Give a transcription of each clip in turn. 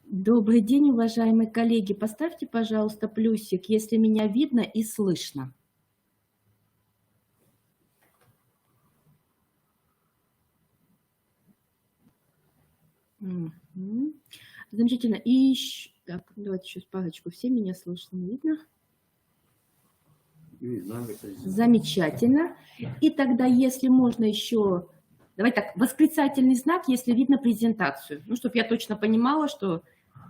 Добрый день, уважаемые коллеги. Поставьте, пожалуйста, плюсик, если меня видно и слышно. Угу. Замечательно. И еще... Так, давайте еще парочку. Все меня слышно, видно? Замечательно. И тогда, если можно еще... Давайте так, восклицательный знак, если видно презентацию. Ну, чтобы я точно понимала, что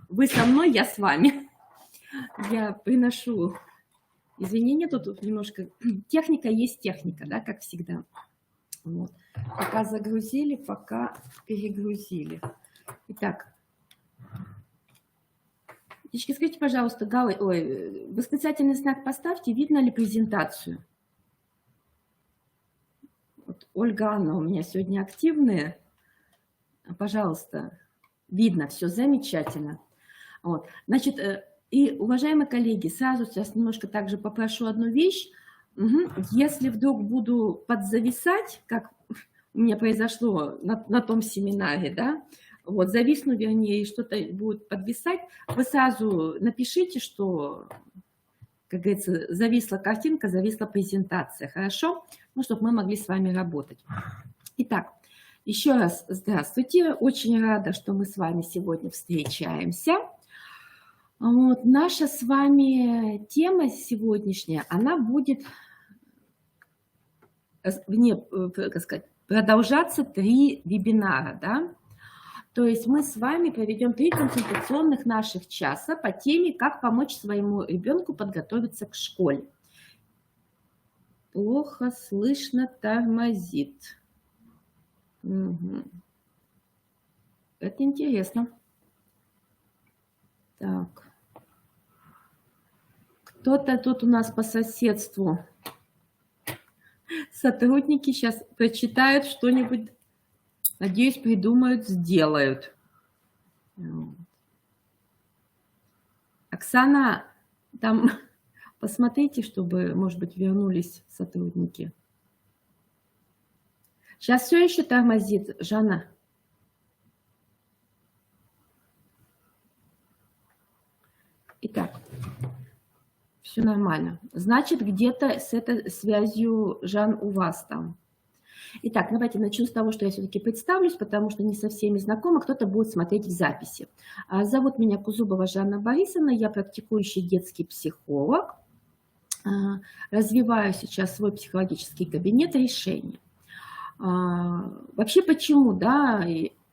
вы со мной, я с вами. Я приношу извинения. Тут немножко... Техника есть техника, да, как всегда. Вот. Пока загрузили, пока перегрузили. Итак. Девочки, скажите, пожалуйста, восклицательный знак поставьте, видно ли презентацию? Вот Ольга, Анна у меня сегодня активные. Пожалуйста, видно, все замечательно. Вот. Значит, и, уважаемые коллеги, сразу сейчас немножко также попрошу одну вещь. Если вдруг буду подзависать, как у меня произошло на том семинаре, да, вот, зависну, вернее, и что-то будет подвисать, вы сразу напишите, что, как говорится, зависла картинка, зависла презентация, хорошо? Ну, чтобы мы могли с вами работать. Итак, еще раз здравствуйте, очень рада, что мы с вами сегодня встречаемся. Вот, наша с вами тема сегодняшняя, она будет, как сказать, продолжаться 3 вебинара, да? То есть мы с вами проведем 3 консультационных наших часа по теме «Как помочь своему ребенку подготовиться к школе». Плохо слышно, тормозит. Угу. Это интересно. Так. Кто-то тут у нас по соседству. Сотрудники сейчас прочитают что-нибудь. Надеюсь, придумают, сделают. Оксана, там посмотрите, чтобы, может быть, вернулись сотрудники. Сейчас все еще тормозит, Жанна. Итак, все нормально. Значит, где-то с этой связью, Жан, у вас там. Итак, давайте начну с того, что я все-таки представлюсь, потому что не со всеми знакома, кто-то будет смотреть в записи. Зовут меня Кузубова Жанна Борисовна, я практикующий детский психолог. Развиваю сейчас свой психологический кабинет решений. Вообще почему, да,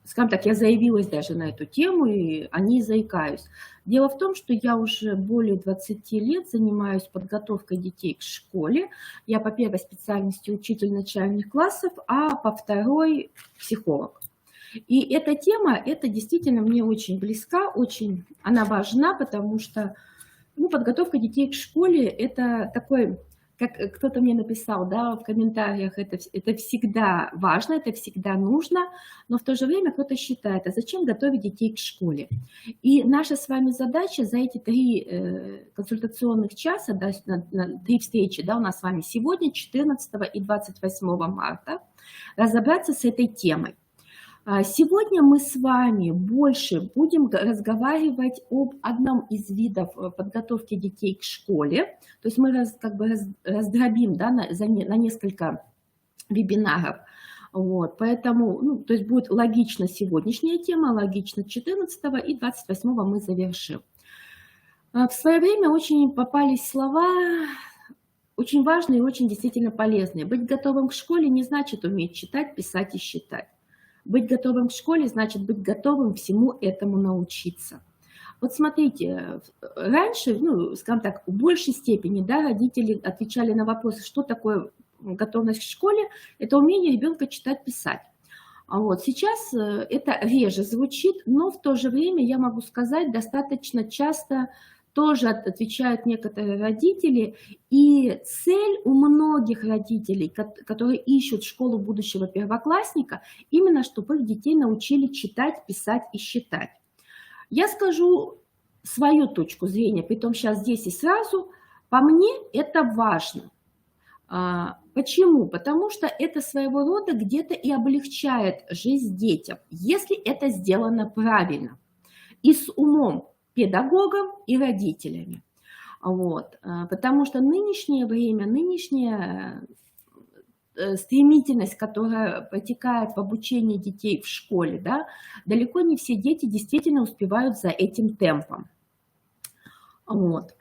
скажем так, я заявилась даже на эту тему, и о ней заикаюсь. Дело в том, что я уже более 20 лет занимаюсь подготовкой детей к школе. Я по первой специальности учитель начальных классов, а по второй психолог. И эта тема, это действительно мне очень близка, очень она важна, потому что подготовка детей к школе – это такой... Как кто-то мне написал, да, в комментариях, это всегда важно, это всегда нужно, но в то же время кто-то считает, а зачем готовить детей к школе? И наша с вами задача за эти 3 консультационных часа, да, 3 встречи, да, у нас с вами сегодня, 14 и 28 марта, разобраться с этой темой. Сегодня мы с вами больше будем разговаривать об одном из видов подготовки детей к школе. То есть мы раздробим, да, на несколько вебинаров. Вот, поэтому, то есть будет логично сегодняшняя тема, логично 14 и 28 мы завершим. В свое время очень попались слова, очень важные и очень действительно полезные. Быть готовым к школе не значит уметь читать, писать и считать. Быть готовым к школе значит быть готовым всему этому научиться. Вот смотрите, раньше, скажем так, в большей степени, да, родители отвечали на вопросы, что такое готовность к школе, это умение ребенка читать, писать. А вот сейчас это реже звучит, но в то же время, я могу сказать, достаточно часто тоже отвечают некоторые родители, и цель у многих родителей, которые ищут школу будущего первоклассника, именно чтобы их детей научили читать, писать и считать. Я скажу свою точку зрения, притом сейчас здесь и сразу, по мне это важно. Почему? Потому что это своего рода где-то и облегчает жизнь детям, если это сделано правильно и с умом педагогом и родителями. Вот. Потому что нынешнее время, нынешняя стремительность, которая протекает в обучении детей в школе, да, далеко не все дети действительно успевают за этим темпом. Вот.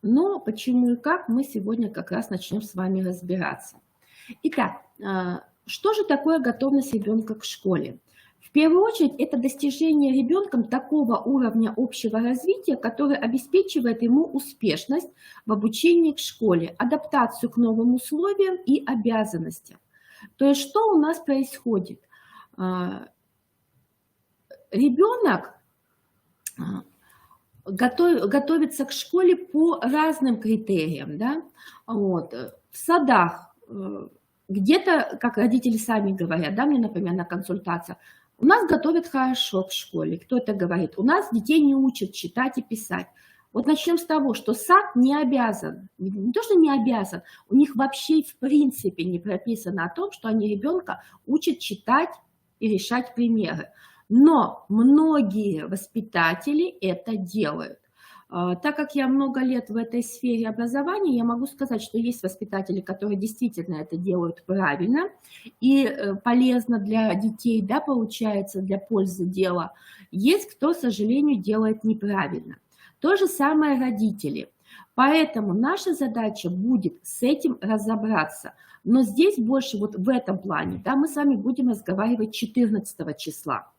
Но почему и как, мы сегодня как раз начнем с вами разбираться. Итак, что же такое готовность ребенка к школе? В первую очередь, это достижение ребенком такого уровня общего развития, который обеспечивает ему успешность в обучении к школе, адаптацию к новым условиям и обязанностям. То есть, что у нас происходит? Ребенок готовится к школе по разным критериям. Да? Вот. В садах, где-то, как родители сами говорят, да, мне, например, на консультациях, у нас готовят хорошо к школе. Кто это говорит? У нас детей не учат читать и писать. Вот начнем с того, что сад не обязан, не то, что не обязан, у них вообще в принципе не прописано о том, что они ребенка учат читать и решать примеры. Но многие воспитатели это делают. Так как я много лет в этой сфере образования, я могу сказать, что есть воспитатели, которые действительно это делают правильно и полезно для детей, да, получается, для пользы дела. Есть кто, к сожалению, делает неправильно. То же самое родители. Поэтому наша задача будет с этим разобраться. Но здесь больше вот в этом плане, да, мы с вами будем разговаривать 14 числа.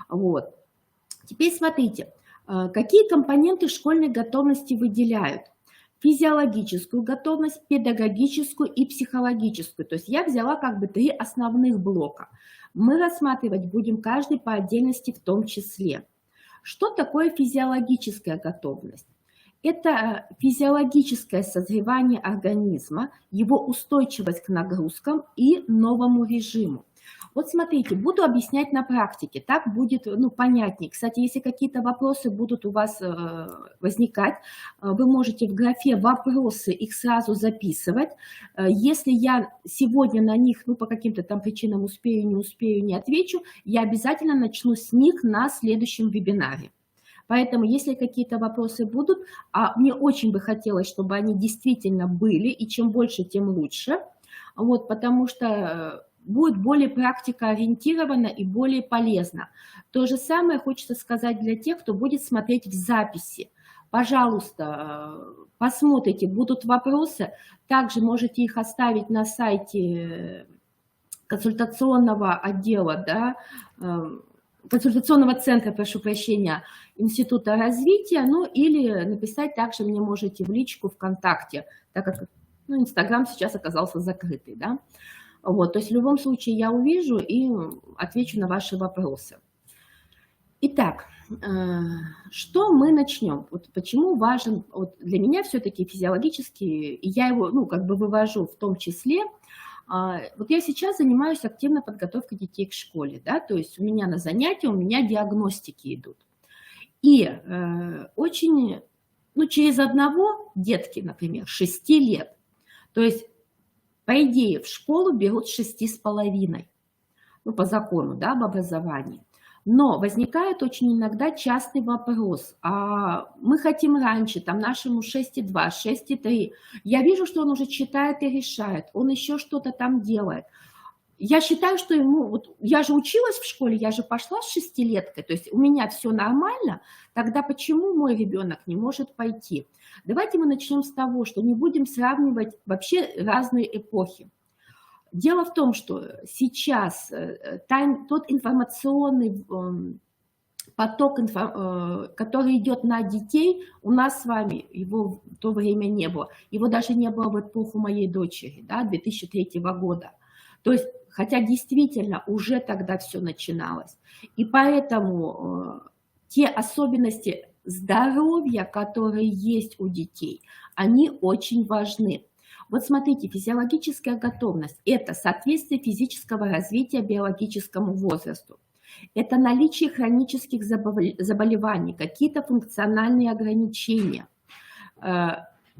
Вот. Теперь смотрите, какие компоненты школьной готовности выделяют. Физиологическую готовность, педагогическую и психологическую. То есть я взяла как бы 3 основных блока. Мы рассматривать будем каждый по отдельности в том числе. Что такое физиологическая готовность? Это физиологическое созревание организма, его устойчивость к нагрузкам и новому режиму. Вот смотрите, буду объяснять на практике, так будет понятнее. Кстати, если какие-то вопросы будут у вас возникать, вы можете в графе «Вопросы» их сразу записывать. Если я сегодня на них, по каким-то там причинам успею, не отвечу, я обязательно начну с них на следующем вебинаре. Поэтому, если какие-то вопросы будут, а мне очень бы хотелось, чтобы они действительно были, и чем больше, тем лучше, вот, потому что будет более практикоориентировано и более полезно. То же самое хочется сказать для тех, кто будет смотреть в записи. Пожалуйста, посмотрите, будут вопросы, также можете их оставить на сайте консультационного отдела, да, консультационного центра, прошу прощения, Института развития, или написать также мне можете в личку ВКонтакте, так как Инстаграм сейчас оказался закрытый, да. Вот, то есть в любом случае я увижу и отвечу на ваши вопросы. Итак, что мы начнем? Вот почему важен, вот для меня все-таки физиологический, и я его вывожу в том числе. Вот я сейчас занимаюсь активно подготовкой детей к школе, да, то есть у меня на занятия, у меня диагностики идут. И очень, через одного детки, например, 6 лет, то есть по идее в школу берут 6,5, по закону, да, об образовании. Но возникает очень иногда частый вопрос, мы хотим раньше, там нашему 6,2, 6,3. Я вижу, что он уже читает и решает, он еще что-то там делает. Я считаю, что ему, я же училась в школе, я же пошла с 6-леткой, то есть у меня все нормально, тогда почему мой ребенок не может пойти? Давайте мы начнем с того, что не будем сравнивать вообще разные эпохи. Дело в том, что сейчас тот информационный поток, который идет на детей, у нас с вами его в то время не было. Его даже не было в эпоху моей дочери, да, 2003 года. То есть, хотя действительно уже тогда все начиналось. И поэтому те особенности здоровья, которые есть у детей, они очень важны. Вот смотрите, физиологическая готовность – это соответствие физического развития биологическому возрасту. Это наличие хронических заболеваний, какие-то функциональные ограничения.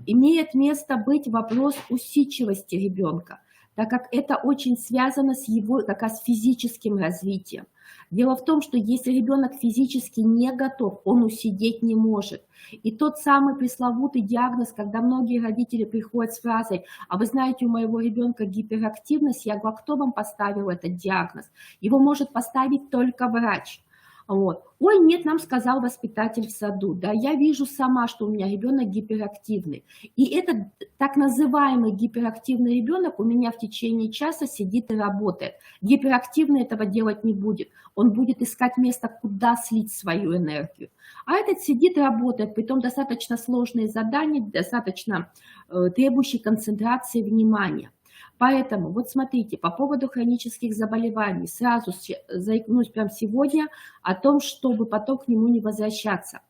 Имеет место быть вопрос усидчивости ребенка, так как это очень связано с его как раз физическим развитием. Дело в том, что если ребенок физически не готов, он усидеть не может. И тот самый пресловутый диагноз, когда многие родители приходят с фразой: «А вы знаете, у моего ребенка гиперактивность», я говорю: «А кто вам поставил этот диагноз?» Его может поставить только врач. Вот. Ой, нет, нам сказал воспитатель в саду. Да, я вижу сама, что у меня ребенок гиперактивный. И этот так называемый гиперактивный ребенок у меня в течение часа сидит и работает. Гиперактивный этого делать не будет. Он будет искать место, куда слить свою энергию. А этот сидит и работает, притом достаточно сложные задания, достаточно требующие концентрации внимания. Поэтому, вот смотрите, по поводу хронических заболеваний, сразу заикнусь прямо сегодня о том, чтобы потом к нему не возвращаться.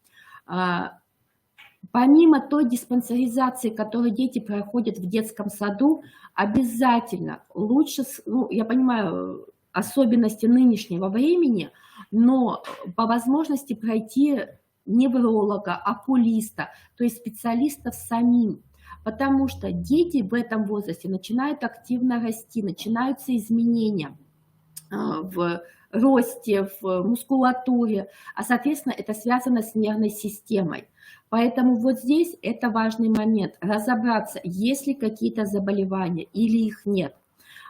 Помимо той диспансеризации, которую дети проходят в детском саду, обязательно лучше, ну, я понимаю особенности нынешнего времени, но по возможности пройти невролога, окулиста, то есть специалистов самим. Потому что дети в этом возрасте начинают активно расти, начинаются изменения в росте, в мускулатуре, а, соответственно, это связано с нервной системой. Поэтому вот здесь это важный момент, разобраться, есть ли какие-то заболевания или их нет.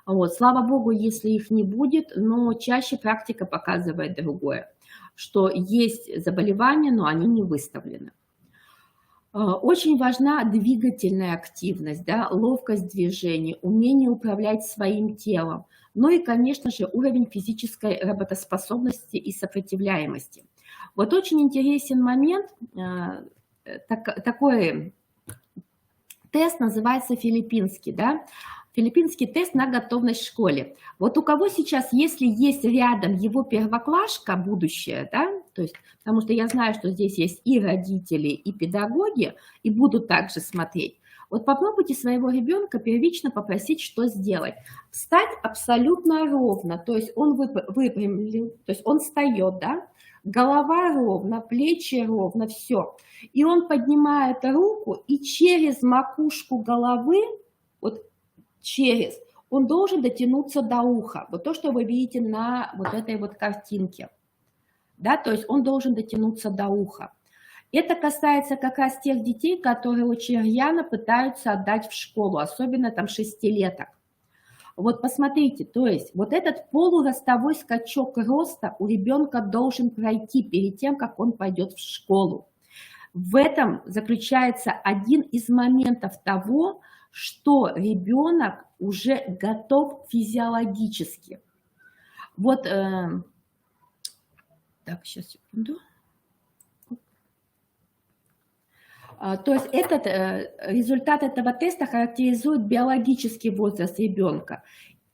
Вот. Слава богу, если их не будет, но чаще практика показывает другое, что есть заболевания, но они не выставлены. Очень важна двигательная активность, да, ловкость движений, умение управлять своим телом. Ну и, конечно же, уровень физической работоспособности и сопротивляемости. Вот очень интересен момент, такой тест называется филиппинский, да, филиппинский тест на готовность в школе. Вот у кого сейчас, если есть рядом его первоклашка, будущее, да, то есть, потому что я знаю, что здесь есть и родители, и педагоги, и будут также смотреть. Вот попробуйте своего ребенка первично попросить, что сделать. Встать абсолютно ровно, то есть он выпрямлен, то есть он встает, да, голова ровно, плечи ровно, все. И он поднимает руку, и через макушку головы, вот он должен дотянуться до уха. Вот то, что вы видите на вот этой вот картинке. Да, то есть он должен дотянуться до уха. Это касается как раз тех детей, которые очень рьяно пытаются отдать в школу, особенно там 6-леток. Вот посмотрите, то есть вот этот полуростовой скачок роста у ребенка должен пройти перед тем, как он пойдет в школу. В этом заключается один из моментов того, что ребенок уже готов физиологически. Вот, так, сейчас, секунду. То есть результат этого теста характеризует биологический возраст ребенка,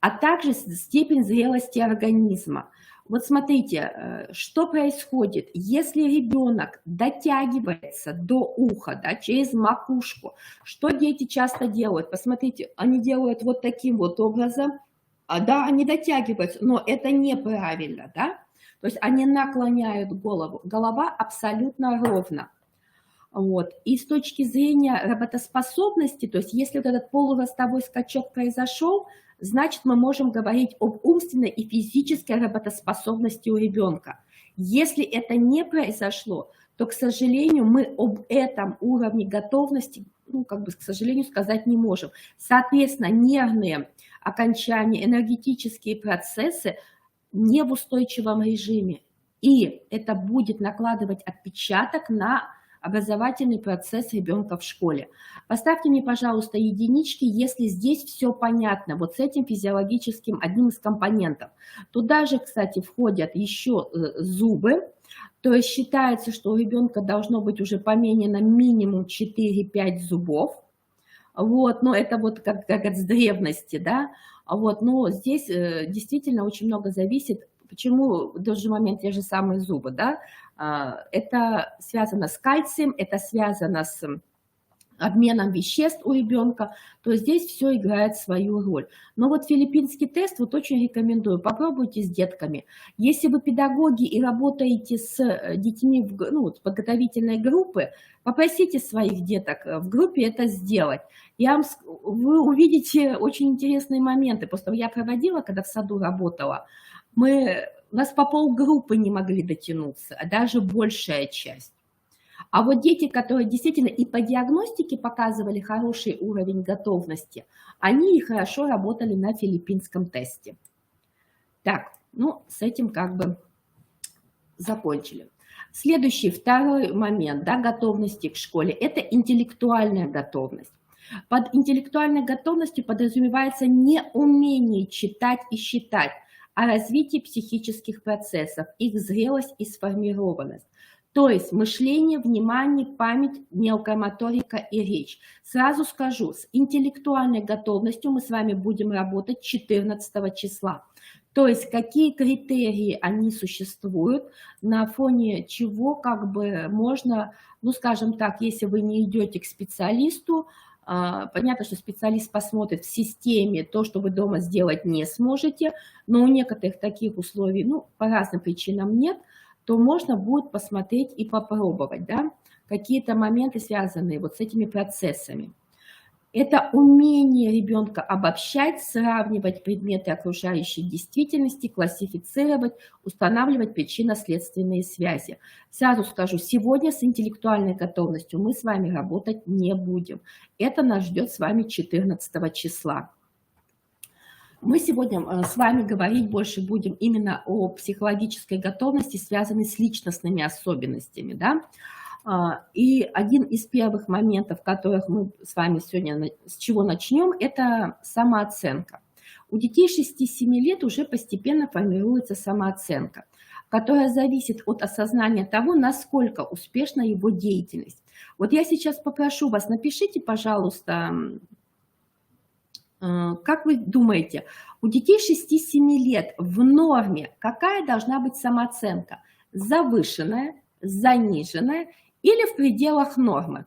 а также степень зрелости организма. Вот смотрите, что происходит, если ребенок дотягивается до уха, да, через макушку. Что дети часто делают? Посмотрите, они делают вот таким вот образом, да, они дотягиваются, но это неправильно, да? То есть они наклоняют голову, голова абсолютно ровна. Вот. И с точки зрения работоспособности, то есть если вот этот полуростовой скачок произошел, значит, мы можем говорить об умственной и физической работоспособности у ребенка. Если это не произошло, то, к сожалению, мы об этом уровне готовности, ну, как бы, к сожалению, сказать не можем. Соответственно, нервные окончания, энергетические процессы не в устойчивом режиме. И это будет накладывать отпечаток на образовательный процесс ребенка в школе. Поставьте мне, пожалуйста, единички, если здесь все понятно, вот с этим физиологическим одним из компонентов. Туда же, кстати, входят еще зубы, то есть считается, что у ребенка должно быть уже поменено минимум 4-5 зубов. Вот, но это вот как с древности, да. Вот, но здесь действительно очень много зависит. Почему в тот же момент те же самые зубы, да? Это связано с кальцием, это связано с обменом веществ у ребенка, то здесь все играет свою роль. Но вот филиппинский тест вот очень рекомендую, попробуйте с детками. Если вы педагоги и работаете с детьми ну, вот, подготовительной группы, попросите своих деток в группе это сделать. Вы увидите очень интересные моменты. Просто я проводила, когда в саду работала, у нас по полгруппы не могли дотянуться, а даже большая часть. А вот дети, которые действительно и по диагностике показывали хороший уровень готовности, они и хорошо работали на филиппинском тесте. Так, ну, с этим как бы закончили. Следующий, второй момент, да, готовности к школе – это интеллектуальная готовность. Под интеллектуальной готовностью подразумевается не умение читать и считать, а развитие психических процессов, их зрелость и сформированность. То есть мышление, внимание, память, мелкая моторика и речь. Сразу скажу, с интеллектуальной готовностью мы с вами будем работать 14 числа. То есть какие критерии они существуют, на фоне чего как бы можно, ну скажем так, если вы не идете к специалисту, понятно, что специалист посмотрит в системе то, что вы дома сделать не сможете, но у некоторых таких условий, ну, по разным причинам нет, то можно будет посмотреть и попробовать, да, какие-то моменты, связанные вот с этими процессами. Это умение ребенка обобщать, сравнивать предметы окружающей действительности, классифицировать, устанавливать причинно-следственные связи. Сразу скажу, сегодня с интеллектуальной готовностью мы с вами работать не будем. Это нас ждет с вами 14 числа. Мы сегодня с вами говорить больше будем именно о психологической готовности, связанной с личностными особенностями, да. И один из первых моментов, которых мы с вами сегодня, с чего начнем, это самооценка. У детей 6-7 лет уже постепенно формируется самооценка, которая зависит от осознания того, насколько успешна его деятельность. Вот я сейчас попрошу вас, напишите, пожалуйста, как вы думаете, у детей 6-7 лет в норме какая должна быть самооценка? Завышенная, заниженная или в пределах нормы?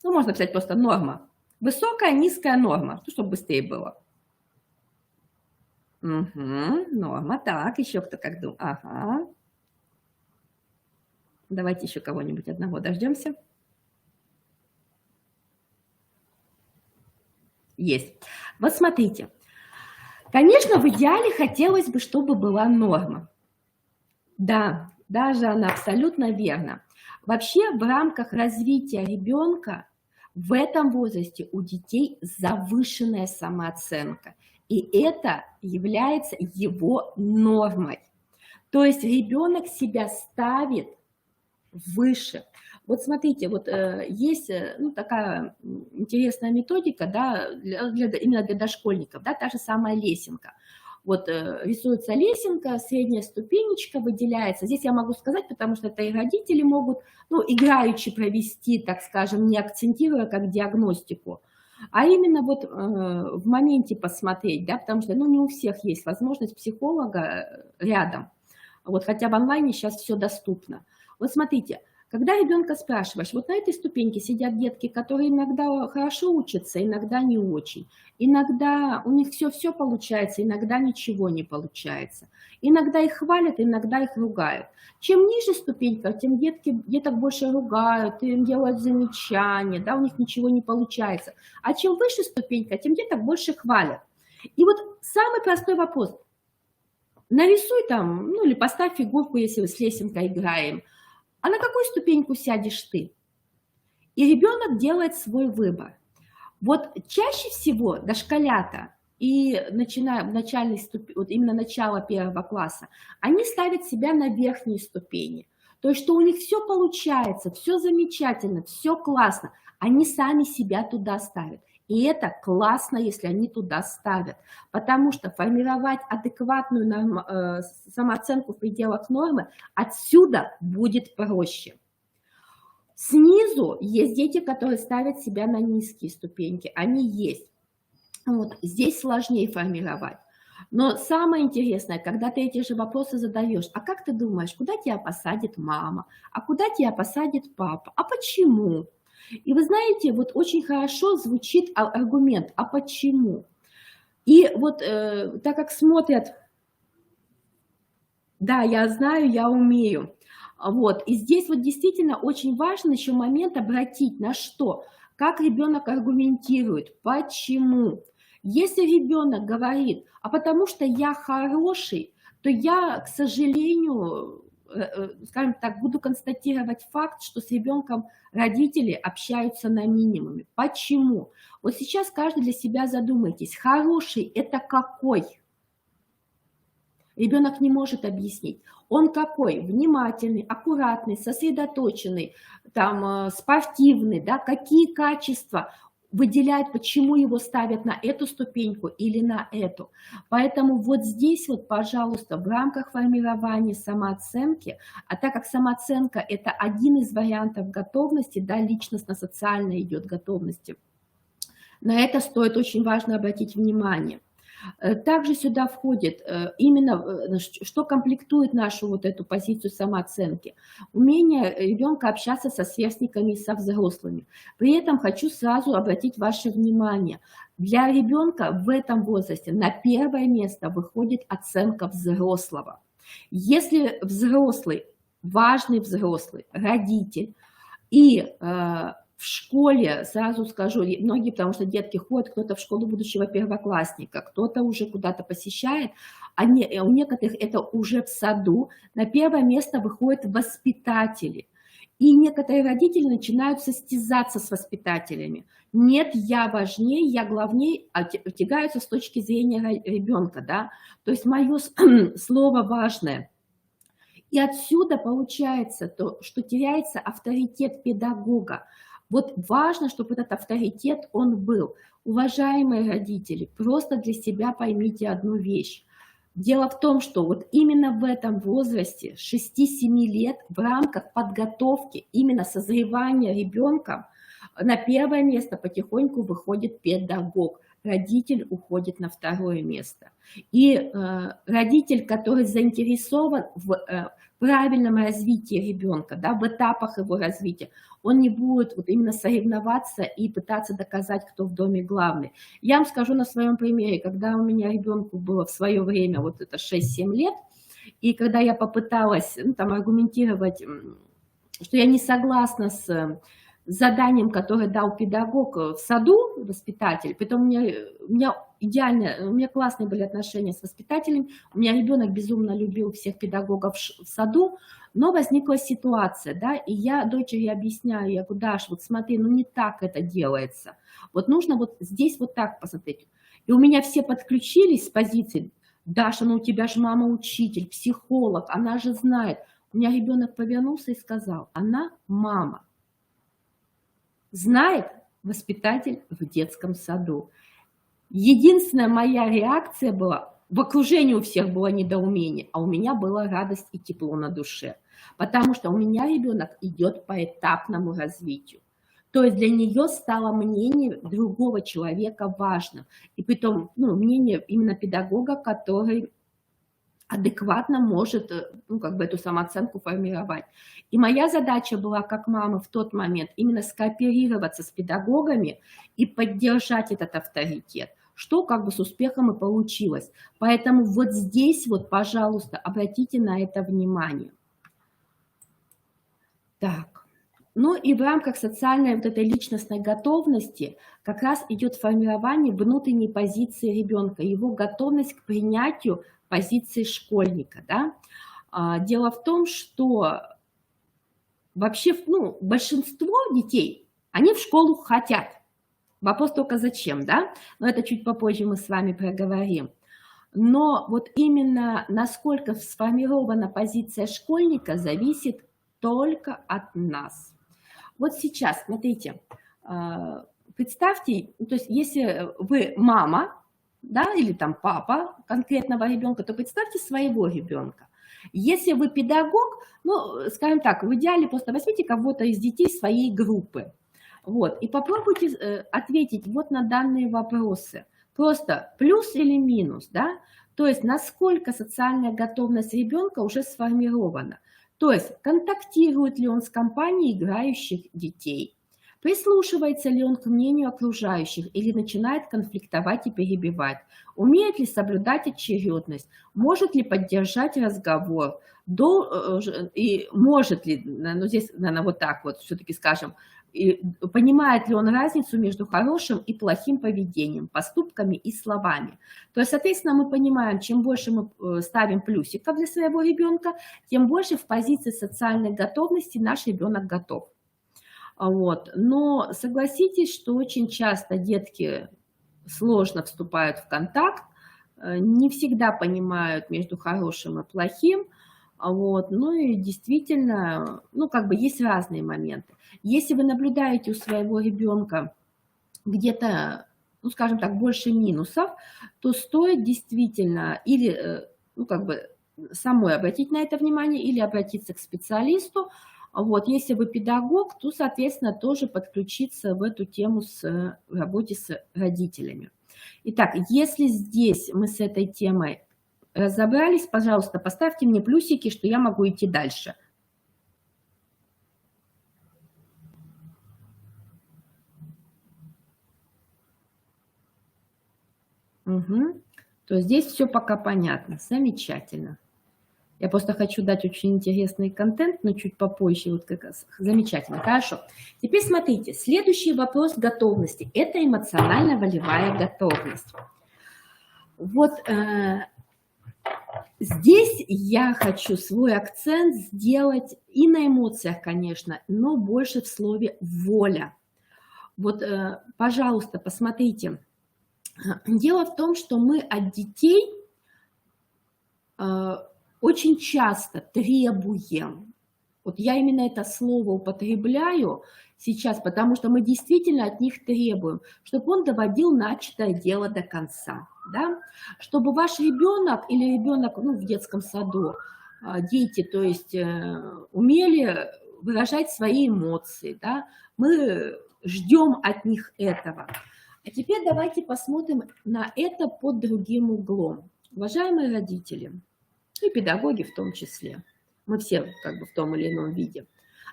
Ну, можно написать просто норма. Высокая, низкая норма, чтобы быстрее было. Угу, норма. Так, еще кто как думает? Ага. Давайте еще кого-нибудь одного дождемся. Есть. Вот смотрите. Конечно, в идеале хотелось бы, чтобы была норма. Да, даже она абсолютно верна. Вообще в рамках развития ребенка в этом возрасте у детей завышенная самооценка. И это является его нормой. То есть ребенок себя ставит выше. Вот смотрите, вот есть ну, такая интересная методика, да, именно для дошкольников, да, та же самая лесенка. Вот рисуется лесенка, средняя ступенечка выделяется. Здесь я могу сказать, потому что это и родители могут, ну, играючи провести, так скажем, не акцентируя как диагностику, а именно вот в моменте посмотреть, да, потому что, ну, не у всех есть возможность психолога рядом. Вот, хотя в онлайне сейчас все доступно. Вот смотрите, когда ребенка спрашиваешь, вот на этой ступеньке сидят детки, которые иногда хорошо учатся, иногда не очень. Иногда у них все получается, иногда ничего не получается. Иногда их хвалят, иногда их ругают. Чем ниже ступенька, тем деток больше ругают, им делают замечания, да, у них ничего не получается. А чем выше ступенька, тем деток больше хвалят. И вот самый простой вопрос. Нарисуй там, ну или поставь фигурку, если мы с лесенкой играем. А на какую ступеньку сядешь ты? И ребенок делает свой выбор. Вот чаще всего дошколята и начиная в начальной ступени, вот именно начало 1 класса, они ставят себя на верхние ступени. То есть, что у них все получается, все замечательно, все классно. Они сами себя туда ставят. И это классно, если они туда ставят, потому что формировать адекватную самооценку в пределах нормы отсюда будет проще. Снизу есть дети, которые ставят себя на низкие ступеньки, они есть. Вот, здесь сложнее формировать. Но самое интересное, когда ты эти же вопросы задаешь, а как ты думаешь, куда тебя посадит мама, а куда тебя посадит папа, а почему? И вы знаете, вот очень хорошо звучит аргумент, а почему? И вот так как смотрят, да, я знаю, я умею, вот, и здесь вот действительно очень важно еще момент обратить на что, как ребенок аргументирует, почему. Если ребенок говорит, а потому что я хороший, то я, к сожалению, скажем так, буду констатировать факт, что с ребенком родители общаются на минимуме. Почему? Вот сейчас каждый для себя задумайтесь, хороший это какой? Ребенок не может объяснить. Он какой? Внимательный, аккуратный, сосредоточенный, там, спортивный, да? Какие качества выделяют, почему его ставят на эту ступеньку или на эту. Поэтому вот здесь вот, пожалуйста, в рамках формирования самооценки, а так как самооценка – это один из вариантов готовности, да, личностно-социальной идет готовности, на это стоит очень важно обратить внимание. Также сюда входит именно, что комплектует нашу вот эту позицию самооценки. Умение ребенка общаться со сверстниками и со взрослыми. При этом хочу сразу обратить ваше внимание. Для ребенка в этом возрасте на первое место выходит оценка взрослого. Если взрослый, важный взрослый, родитель и в школе, сразу скажу, многие, потому что детки ходят, кто-то в школу будущего первоклассника, кто-то уже куда-то посещает, у некоторых это уже в саду, на первое место выходят воспитатели. И некоторые родители начинают состязаться с воспитателями. Нет, я важнее, я главнее, тягаются с точки зрения ребенка, да, то есть мое слово важное. И отсюда получается то, что теряется авторитет педагога. Вот важно, чтобы этот авторитет, он был. Уважаемые родители, просто для себя поймите одну вещь. Дело в том, что вот именно в этом возрасте, 6-7 лет, в рамках подготовки, именно созревания ребенка, на первое место потихоньку выходит педагог. Родитель уходит на второе место. И родитель, который заинтересован в правильном развитии ребенка, да, в этапах его развития, он не будет вот именно соревноваться и пытаться доказать, кто в доме главный. Я вам скажу на своем примере, когда у меня ребенку было в свое время, вот это 6-7 лет, и когда я попыталась там аргументировать, что я не согласна с заданием, которое дал педагог в саду, воспитатель, притом у меня классные были отношения с воспитателем, у меня ребенок безумно любил всех педагогов в саду, но возникла ситуация, да, и я дочери объясняю, я говорю, Даш, вот смотри, ну не так это делается, вот нужно вот здесь вот так посмотреть. И у меня все подключились с позиции, Даша, ну у тебя же мама учитель, психолог, она же знает. У меня ребенок повернулся и сказал, она мама. Знает воспитатель в детском саду. Единственная моя реакция была, в окружении у всех было недоумение, а у меня была радость и тепло на душе. Потому что у меня ребенок идет по этапному развитию. То есть для нее стало мнение другого человека важным. И притом мнение именно педагога, который адекватно может эту самооценку формировать. И моя задача была, как мама в тот момент, именно скооперироваться с педагогами и поддержать этот авторитет, что с успехом и получилось. Поэтому вот здесь вот, пожалуйста, обратите на это внимание. Так. Ну и в рамках социальной вот этой личностной готовности как раз идет формирование внутренней позиции ребенка, его готовность к принятию позиции школьника. Да? Дело в том, что вообще большинство детей, они в школу хотят. Вопрос только зачем, да? Но это чуть попозже мы с вами проговорим. Но вот именно насколько сформирована позиция школьника, зависит только от нас. Вот сейчас, смотрите, представьте, то есть если вы мама, да, или там папа конкретного ребенка, то представьте своего ребенка. Если вы педагог, скажем так, в идеале просто возьмите кого-то из детей своей группы, вот, и попробуйте ответить вот на данные вопросы. Просто плюс или минус, да, то есть насколько социальная готовность ребенка уже сформирована. То есть контактирует ли он с компанией играющих детей, Прислушивается ли он к мнению окружающих или начинает конфликтовать и перебивать? Умеет ли соблюдать очередность? Может ли поддержать разговор? И может ли, ну здесь, наверное, вот так вот все-таки скажем, и понимает ли он разницу между хорошим и плохим поведением, поступками и словами. То есть, соответственно, мы понимаем, чем больше мы ставим плюсиков для своего ребенка, тем больше в позиции социальной готовности наш ребенок готов. Вот. Но согласитесь, что очень часто детки сложно вступают в контакт, не всегда понимают между хорошим и плохим. Вот. Ну и действительно, ну как бы есть разные моменты. Если вы наблюдаете у своего ребенка где-то, ну скажем так, больше минусов, то стоит действительно или, ну как бы, самой обратить на это внимание, или обратиться к специалисту. Вот, если вы педагог, то, соответственно, тоже подключиться в эту тему с работе с родителями. Итак, если здесь мы с этой темой разобрались, пожалуйста, поставьте мне плюсики, что я могу идти дальше. Угу. То здесь все пока понятно. Замечательно. Я просто хочу дать очень интересный контент, но чуть попозже. Вот как раз. Замечательно, хорошо. Теперь смотрите, следующий вопрос готовности. Это эмоционально-волевая готовность. Вот здесь я хочу свой акцент сделать и на эмоциях, конечно, но больше в слове «воля». Вот, пожалуйста, посмотрите. Дело в том, что мы от детей очень часто требуем, вот я именно это слово употребляю сейчас, потому что мы действительно от них требуем, чтобы он доводил начатое дело до конца, да? Чтобы ваш ребенок или ребенок, ну, в детском саду, дети, то есть умели выражать свои эмоции, да? Мы ждем от них этого. А теперь давайте посмотрим на это под другим углом. Уважаемые родители, и педагоги в том числе, мы все как бы в том или ином виде.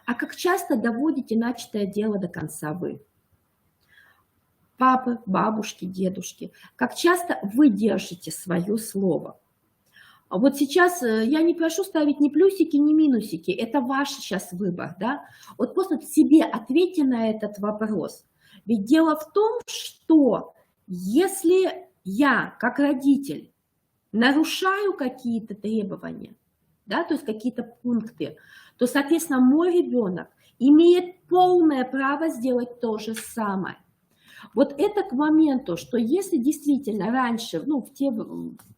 А как часто доводите начатое дело до конца вы? Папы, бабушки, дедушки. Как часто вы держите свое слово? Вот сейчас я не прошу ставить ни плюсики, ни минусики. Это ваш сейчас выбор, да? Вот просто себе ответьте на этот вопрос. Ведь дело в том, что если я, как родитель, нарушаю какие-то требования, да, то есть какие-то пункты, то, соответственно, мой ребенок имеет полное право сделать то же самое. Вот это к моменту, что если действительно раньше, ну,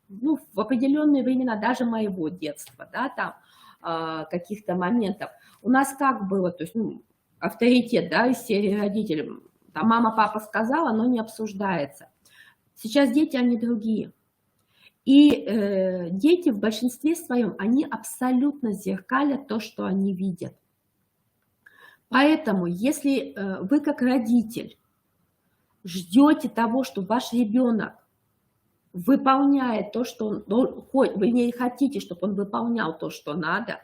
в определенные времена, даже моего детства, да, там, каких-то моментов, у нас как было, то есть, ну, авторитет, да, из серии родителей, там, мама, папа сказала, но не обсуждается. Сейчас дети, они другие. И дети в большинстве своем, они абсолютно зеркалят то, что они видят. Поэтому, если вы как родитель ждете того, что ваш ребенок выполняет то, что он, вы не хотите, чтобы он выполнял то, что надо,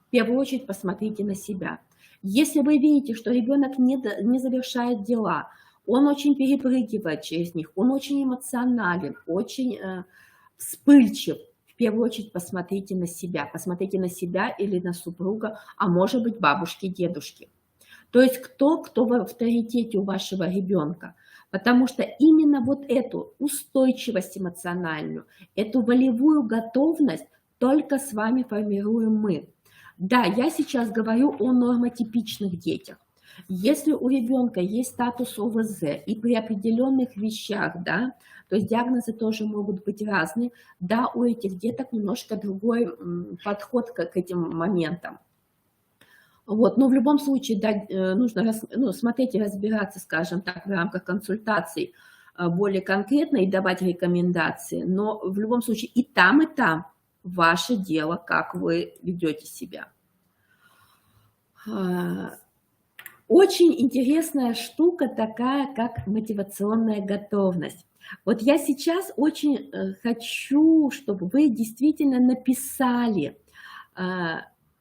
в первую очередь посмотрите на себя. Если вы видите, что ребенок не завершает дела, он очень перепрыгивает через них, он очень эмоционален, очень вспыльчив, в первую очередь посмотрите на себя или на супруга, а может быть бабушки, дедушки. То есть кто в авторитете у вашего ребенка. Потому что именно вот эту устойчивость эмоциональную, эту волевую готовность только с вами формируем мы. Да, я сейчас говорю о нормотипичных детях. Если у ребенка есть статус ОВЗ и при определенных вещах, да, то есть диагнозы тоже могут быть разные, да, у этих деток немножко другой подход к этим моментам. Вот, но в любом случае да, нужно смотреть и разбираться, скажем так, в рамках консультаций более конкретно и давать рекомендации. Но в любом случае и там ваше дело, как вы ведете себя. Очень интересная штука такая, как мотивационная готовность. Вот я сейчас очень хочу, чтобы вы действительно написали,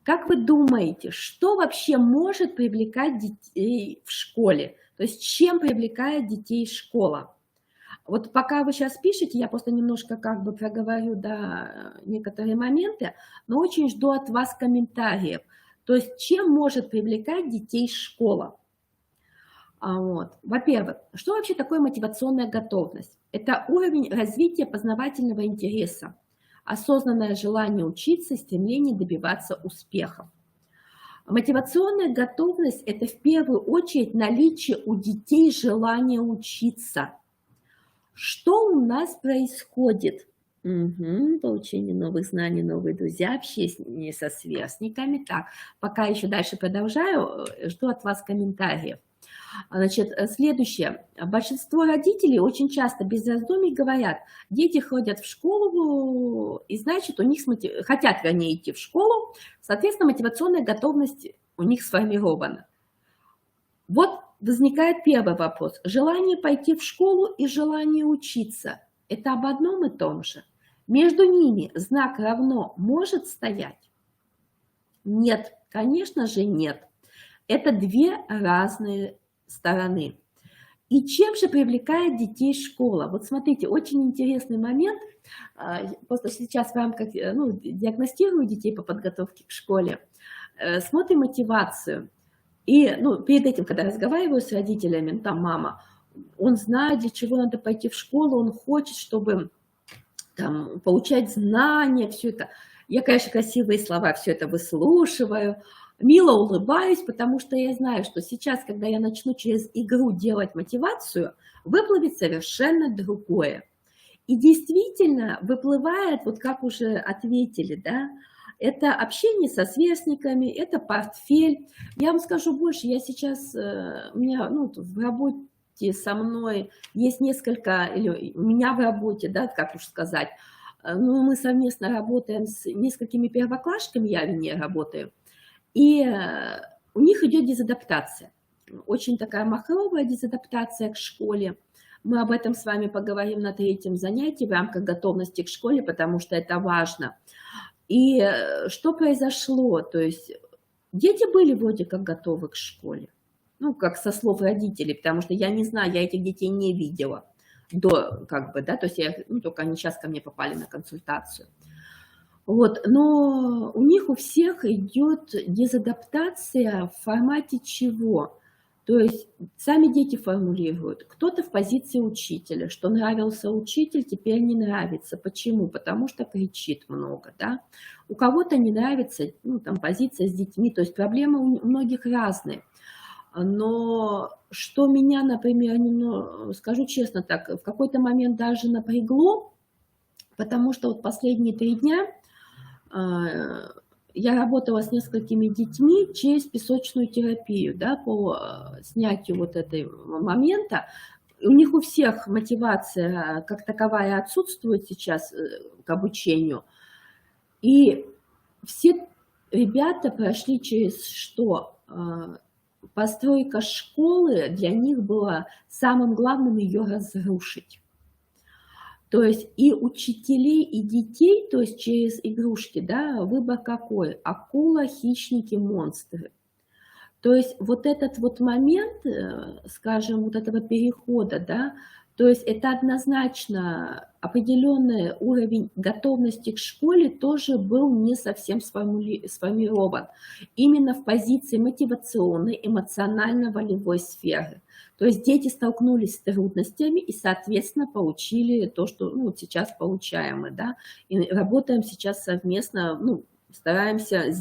Как вы думаете, что вообще может привлекать детей в школе? То есть чем привлекает детей школа? Вот пока вы сейчас пишете, я просто немножко как бы проговорю, да, некоторые моменты, но очень жду от вас комментариев. То есть чем может привлекать детей школа? Вот. Во-первых, что вообще такое мотивационная готовность? Это уровень развития познавательного интереса, осознанное желание учиться и стремление добиваться успехов. Мотивационная готовность – это в первую очередь наличие у детей желания учиться. Что у нас происходит? Получение новых знаний, новые друзья, общение со сверстниками. Так, пока еще дальше продолжаю, жду от вас комментариев. Значит, следующее. Большинство родителей очень часто без раздумий говорят, дети ходят в школу, и значит, у них хотят, вернее, идти в школу, соответственно, мотивационная готовность у них сформирована. Вот возникает первый вопрос. Желание пойти в школу и желание учиться – это об одном и том же. Между ними знак равно может стоять? Нет, конечно же нет. Это две разные стороны. И чем же привлекает детей школа? Вот смотрите, очень интересный момент. Просто сейчас в рамках, диагностирую детей по подготовке к школе. Смотрим мотивацию. И перед этим, когда разговариваю с родителями, там мама, он знает, для чего надо пойти в школу, он хочет, чтобы там, получать знания, все это. Я, конечно, красивые слова все это выслушиваю, мило улыбаюсь, потому что я знаю, что сейчас, когда я начну через игру делать мотивацию, выплывет совершенно другое. И действительно выплывает, вот как уже ответили, да, это общение со сверстниками, это портфель. Я вам скажу больше, я сейчас, у меня в работе со мной есть несколько, или у меня в работе, да, как уж сказать, мы совместно работаем с несколькими первоклашками, я в ней работаю, и у них идет дезадаптация. Очень такая махровая дезадаптация к школе. Мы об этом с вами поговорим на третьем занятии в рамках готовности к школе, потому что это важно. И что произошло? То есть дети были вроде как готовы к школе. Как со слов родителей, потому что я не знаю, я этих детей не видела до, то есть только они сейчас ко мне попали на консультацию. Вот, но у них у всех идет дезадаптация в формате чего? То есть сами дети формулируют. Кто-то в позиции учителя, что нравился учитель, теперь не нравится. Почему? Потому что кричит много, да? У кого-то не нравится, позиция с детьми, то есть проблемы у многих разные. Но что меня, например, скажу честно так, в какой-то момент даже напрягло, потому что вот последние 3 дня я работала с несколькими детьми через песочную терапию, да, по снятию вот этого момента. У них у всех мотивация как таковая отсутствует сейчас к обучению. И все ребята прошли через что? Постройка школы для них была самым главным ее разрушить. То есть и учителей, и детей, то есть через игрушки, да, выбор какой? Акула, хищники, монстры. То есть вот этот вот момент, скажем, вот этого перехода, да, то есть это однозначно определенный уровень готовности к школе тоже был не совсем сформирован. Именно в позиции мотивационной, эмоционально-волевой сферы. То есть дети столкнулись с трудностями и, соответственно, получили то, что сейчас получаем мы, да, и работаем сейчас совместно, стараемся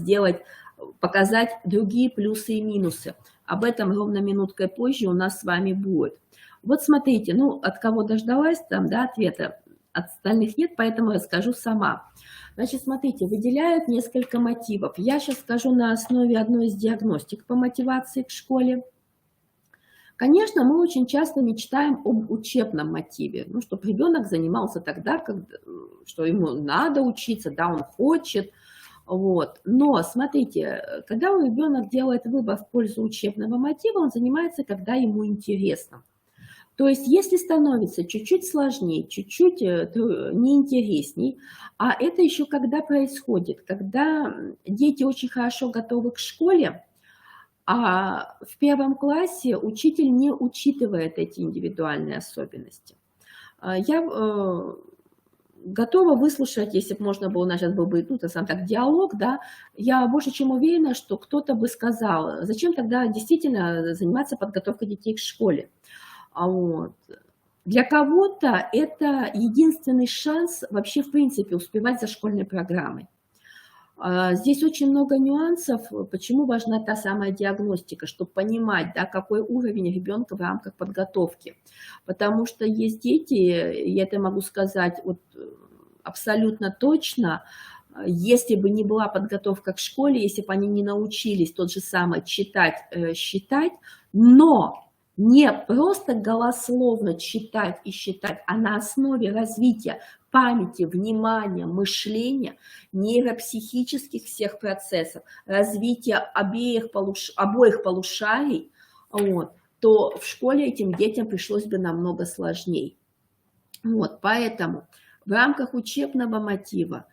показать другие плюсы и минусы. Об этом ровно минуткой позже у нас с вами будет. Вот смотрите, от кого дождалась там, да, ответа, от остальных нет, поэтому расскажу сама. Значит, смотрите, выделяют несколько мотивов. Я сейчас скажу на основе одной из диагностик по мотивации к школе. Конечно, мы очень часто мечтаем об учебном мотиве, чтобы ребенок занимался тогда, что ему надо учиться, да, он хочет. Вот. Но смотрите, когда ребенок делает выбор в пользу учебного мотива, он занимается, когда ему интересно. То есть, если становится чуть-чуть сложнее, чуть-чуть неинтересней, а это еще когда происходит, когда дети очень хорошо готовы к школе, а в первом классе учитель не учитывает эти индивидуальные особенности. Я готова выслушать, если бы можно было, у нас сейчас был бы, ну, то сам так, диалог, да, я больше чем уверена, что кто-то бы сказал, зачем тогда действительно заниматься подготовкой детей к школе. Вот. Для кого-то это единственный шанс вообще, в принципе, успевать за школьной программой. Здесь очень много нюансов, почему важна та самая диагностика, чтобы понимать, да, какой уровень ребенка в рамках подготовки. Потому что есть дети, я это могу сказать вот абсолютно точно, если бы не была подготовка к школе, если бы они не научились тот же самый читать, считать, но не просто голословно читать и считать, а на основе развития памяти, внимания, мышления, нейропсихических всех процессов, развития обоих полушарий, вот, то в школе этим детям пришлось бы намного сложнее. Вот, поэтому в рамках учебного мотива,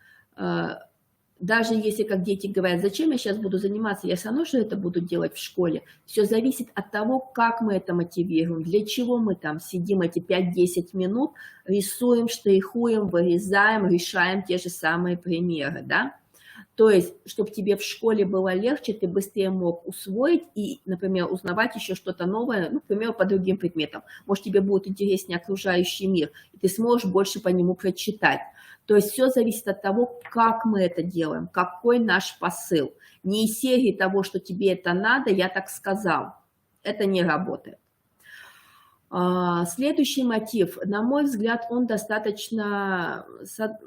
даже если, как дети говорят, зачем я сейчас буду заниматься, я все равно же это буду делать в школе, все зависит от того, как мы это мотивируем, для чего мы там сидим эти 5-10 минут, рисуем, штрихуем, вырезаем, решаем те же самые примеры, да. То есть, чтобы тебе в школе было легче, ты быстрее мог усвоить и, например, узнавать еще что-то новое, ну, к примеру, по другим предметам. Может, тебе будет интереснее окружающий мир, и ты сможешь больше по нему прочитать. То есть все зависит от того, как мы это делаем, какой наш посыл. Не из серии того, что тебе это надо, я так сказал. Это не работает. Следующий мотив, на мой взгляд, он достаточно,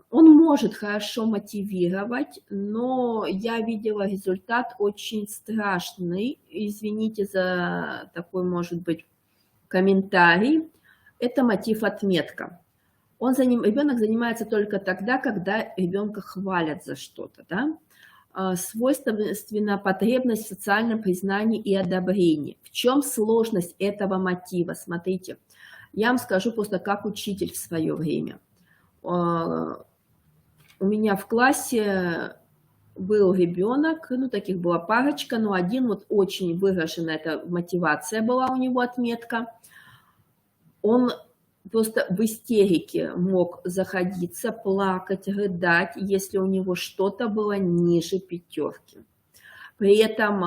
он может хорошо мотивировать, но я видела результат очень страшный. Извините за такой, может быть, комментарий. Это мотив отметка. Ребенок занимается только тогда, когда ребенка хвалят за что-то, да? Свойственна потребность в социальном признании и одобрении. В чем сложность этого мотива? Смотрите, я вам скажу просто как учитель в свое время. У меня в классе был ребенок, ну таких была парочка, но один вот очень выраженная эта мотивация была у него, отметка. Он просто в истерике мог заходиться, плакать, рыдать, если у него что-то было ниже 5. При этом,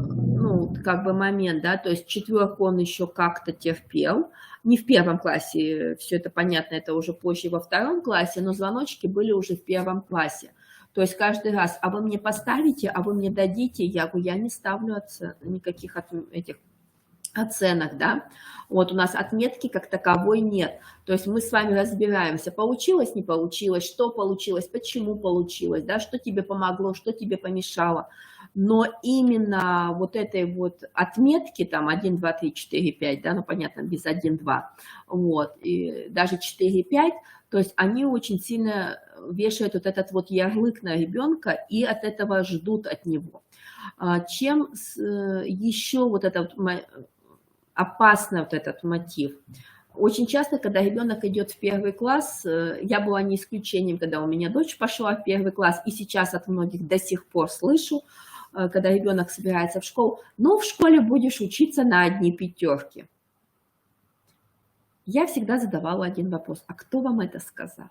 ну, как бы момент, да, то есть 4 он еще как-то терпел. Не в 1 классе, все это понятно, это уже позже во 2 классе, но звоночки были уже в 1 классе. То есть каждый раз, а вы мне поставите, а вы мне дадите, я говорю, я не ставлю никаких этих оценок, да, вот у нас отметки как таковой нет, то есть мы с вами разбираемся, получилось, не получилось, что получилось, почему получилось, да, что тебе помогло, что тебе помешало, но именно вот этой вот отметки, там 1, 2, 3, 4, 5, да, ну понятно, без 1, 2, вот, и даже 4, 5, то есть они очень сильно вешают вот этот вот ярлык на ребенка и от этого ждут от него. Чем еще вот это вот опасный вот этот мотив. Очень часто, когда ребенок идет в 1 класс, я была не исключением, когда у меня дочь пошла в 1 класс, и сейчас от многих до сих пор слышу, когда ребенок собирается в школу, ну, в школе будешь учиться на одни 5. Я всегда задавала один вопрос, а кто вам это сказал?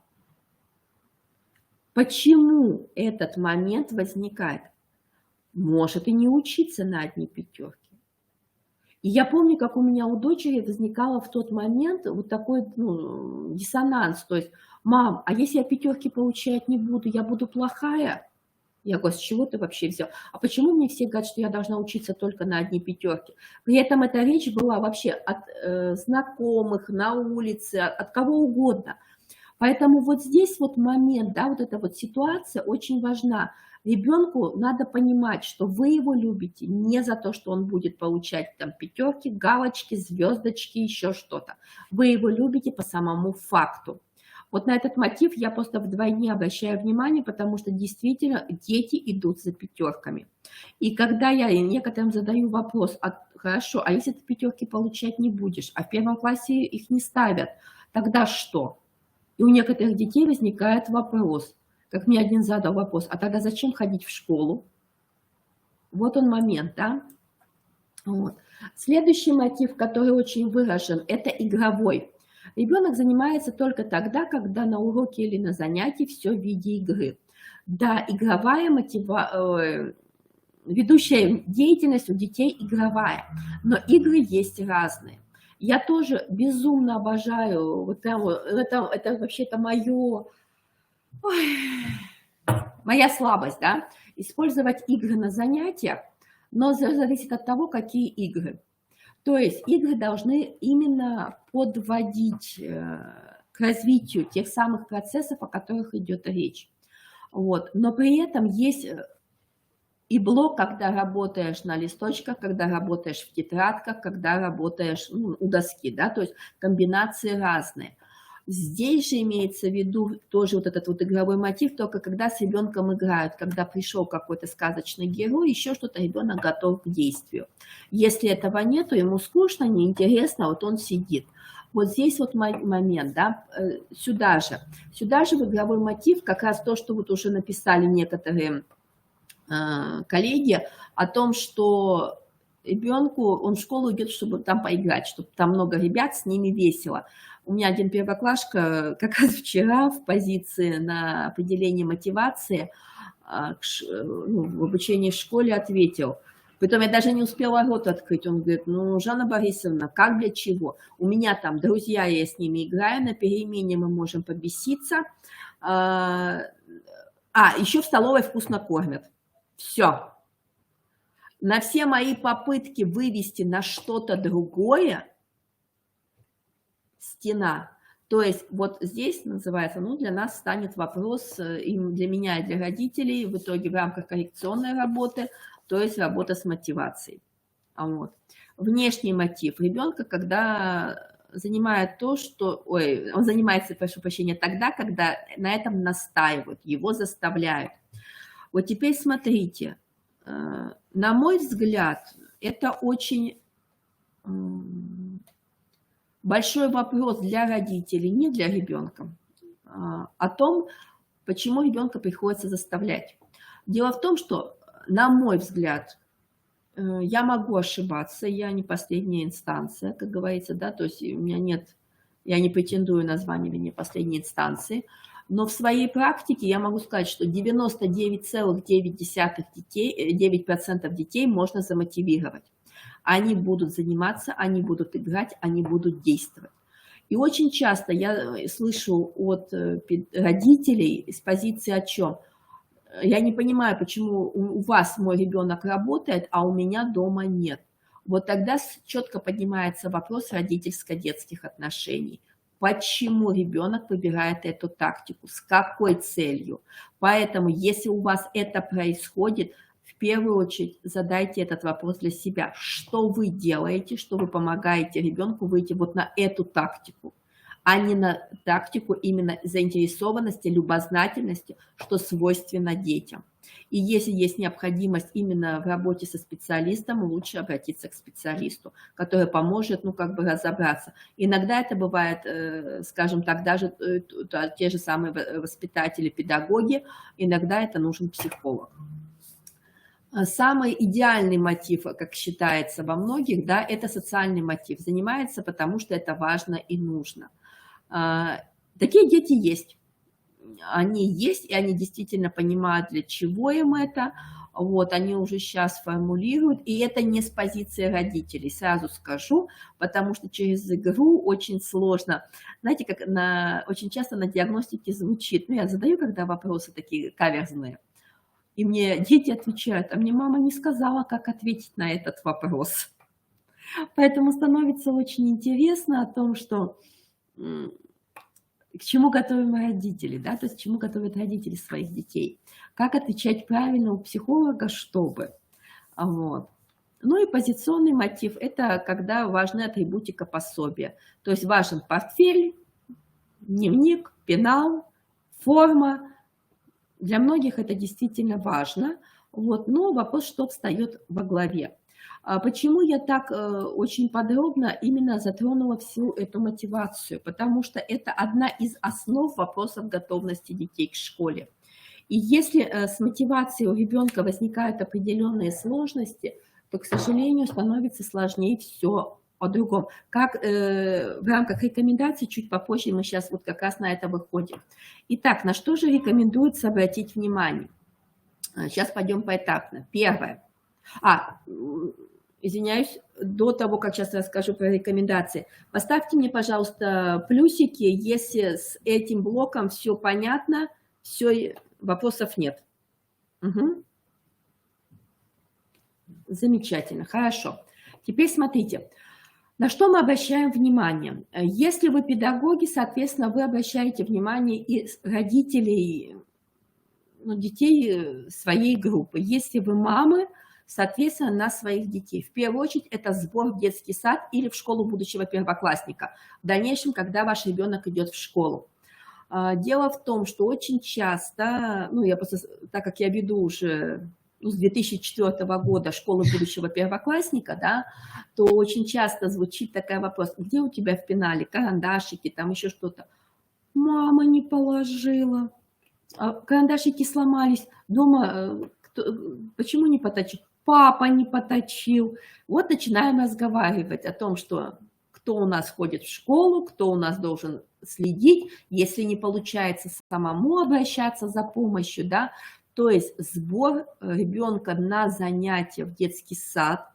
Почему этот момент возникает? Может и не учиться на одни 5. И я помню, как у меня у дочери возникало в тот момент вот такой, ну, диссонанс. То есть, мам, а если я 5 получать не буду, я буду плохая? Я говорю, с чего ты вообще взял? А почему мне все говорят, что я должна учиться только на одни 5? При этом эта речь была вообще от знакомых, на улице, от кого угодно. Поэтому вот здесь вот момент, да, вот эта вот ситуация очень важна. Ребенку надо понимать, что вы его любите не за то, что он будет получать там 5, галочки, звездочки, еще что-то. Вы его любите по самому факту. Вот на этот мотив я просто вдвойне обращаю внимание, потому что действительно дети идут за пятерками. И когда я некоторым задаю вопрос, хорошо, а если ты пятерки получать не будешь, а в первом классе их не ставят, тогда что? И у некоторых детей возникает вопрос, как мне один задал вопрос, а тогда зачем ходить в школу? Вот он момент, да? Вот. Следующий мотив, который очень выражен, это игровой. Ребенок занимается только тогда, когда на уроке или на занятии все в виде игры. Да, игровая ведущая деятельность у детей игровая, но игры есть разные. Я тоже безумно обожаю, это вообще-то моя слабость, да, использовать игры на занятиях, но зависит от того, какие игры. То есть игры должны именно подводить к развитию тех самых процессов, о которых идет речь. Вот. Но при этом есть и блок, когда работаешь на листочках, когда работаешь в тетрадках, когда работаешь у доски, да, то есть комбинации разные. Здесь же имеется в виду тоже вот этот вот игровой мотив, только когда с ребенком играют, когда пришел какой-то сказочный герой, еще что-то, ребенок готов к действию. Если этого нету, ему скучно, неинтересно, вот он сидит. Вот здесь вот момент, да, сюда же в игровой мотив как раз то, что вот уже написали некоторые коллеги, о том, что ребенку, он в школу идет, чтобы там поиграть, чтобы там много ребят, с ними весело. У меня один первоклашка как раз вчера в позиции на определение мотивации в обучении в школе ответил. Притом я даже не успела рот открыть. Он говорит, ну, Жанна Борисовна, как для чего? У меня там друзья, я с ними играю, на перемене мы можем побеситься. Еще в столовой вкусно кормят. Все. На все мои попытки вывести на что-то другое стена. То есть вот здесь называется, для нас станет вопрос, и для меня, и для родителей, в итоге в рамках коррекционной работы, то есть работа с мотивацией. Вот. Внешний мотив ребенка, когда занимает то, что... он занимается, прошу прощения, тогда, когда на этом настаивают, его заставляют. Вот теперь смотрите, на мой взгляд, это очень большой вопрос для родителей, не для ребенка, о том, почему ребенка приходится заставлять. Дело в том, что, на мой взгляд, я могу ошибаться, я не последняя инстанция, как говорится, да, то есть у меня нет, я не претендую на звание не последней инстанции, но в своей практике я могу сказать, что 99,9% детей можно замотивировать. Они будут заниматься, они будут играть, они будут действовать. И очень часто я слышу от родителей с позиции о чем? Я не понимаю, почему у вас мой ребенок работает, а у меня дома нет. Вот тогда четко поднимается вопрос родительско-детских отношений. Почему ребенок выбирает эту тактику, с какой целью. Поэтому, если у вас это происходит, в первую очередь задайте этот вопрос для себя. Что вы делаете, что вы помогаете ребенку выйти вот на эту тактику, а не на тактику именно заинтересованности, любознательности, что свойственно детям. И если есть необходимость именно в работе со специалистом, лучше обратиться к специалисту, который поможет, разобраться. Иногда это бывает, скажем так, даже те же самые воспитатели, педагоги, иногда это нужен психолог. Самый идеальный мотив, как считается во многих, да, это социальный мотив. Занимается, потому что это важно и нужно. Такие дети есть. Они есть, и они действительно понимают, для чего им это. Вот, они уже сейчас формулируют, и это не с позиции родителей, сразу скажу, потому что через игру очень сложно. Знаете, как очень часто на диагностике звучит, я задаю, когда вопросы такие каверзные, и мне дети отвечают, а мне мама не сказала, как ответить на этот вопрос. Поэтому становится очень интересно о том, что к чему готовим родители, да, то есть к чему готовят родители своих детей. Как отвечать правильно у психолога, чтобы. Вот. Ну и позиционный мотив – это когда важна атрибутика пособия. То есть важен портфель, Дневник, пенал, форма. Для многих это действительно важно. Вот, но вопрос, что встает во главе. Почему я так очень подробно именно затронула всю эту мотивацию? Потому что это одна из основ вопросов готовности детей к школе. И если с мотивацией у ребенка возникают определенные сложности, то, к сожалению, становится сложнее все о другом. Как в рамках рекомендаций, чуть попозже мы сейчас вот как раз на это выходим. Итак, на что же рекомендуется обратить внимание? Сейчас пойдем поэтапно. Первое. Извиняюсь, до того, как сейчас расскажу про рекомендации. Поставьте мне, пожалуйста, плюсики, если с этим блоком все понятно, все, вопросов нет. Угу. Замечательно, хорошо. Теперь смотрите, на что мы обращаем внимание. Если вы педагоги, соответственно, вы обращаете внимание и родителей, детей своей группы. Если вы мамы, соответственно, на своих детей. В первую очередь, это сбор в детский сад или в школу будущего первоклассника. В дальнейшем, когда ваш ребенок идет в школу. Дело в том, что очень часто, я просто, так как я веду уже с 2004 года школу будущего первоклассника, да, то очень часто звучит такой вопрос: где у тебя в пенале карандашики, там еще что-то? Мама не положила, карандашики сломались, дома почему не поточил? Папа не поточил. Вот начинаем разговаривать о том, что кто у нас ходит в школу, кто у нас должен следить, если не получается самому обращаться за помощью, да, то есть сбор ребенка на занятия в детский сад,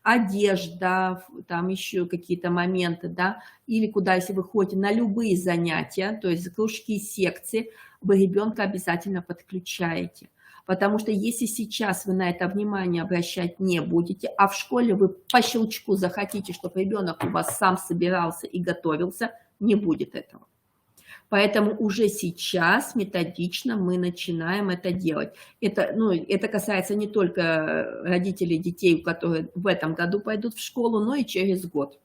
одежда, там еще какие-то моменты, да, или куда, если вы ходите на любые занятия, то есть кружки, секции, вы ребенка обязательно подключаете. Потому что если сейчас вы на это внимание обращать не будете, а в школе вы по щелчку захотите, чтобы ребенок у вас сам собирался и готовился, не будет этого. Поэтому уже сейчас методично мы начинаем это делать. Это касается не только родителей детей, которые в этом году пойдут в школу, но и через год.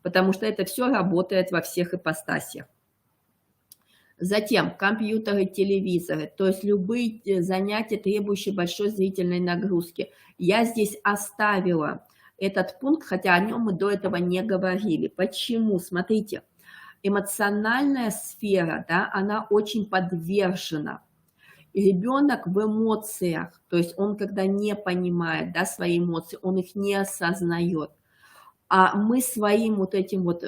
Потому что это все работает во всех ипостасях. Затем компьютеры, телевизоры, то есть любые занятия, требующие большой зрительной нагрузки. Я здесь оставила этот пункт, хотя о нем мы до этого не говорили. Почему? Смотрите, эмоциональная сфера, да, она очень подвержена. И ребенок в эмоциях, то есть он когда не понимает, да, свои эмоции, он их не осознает. А мы своим вот этим вот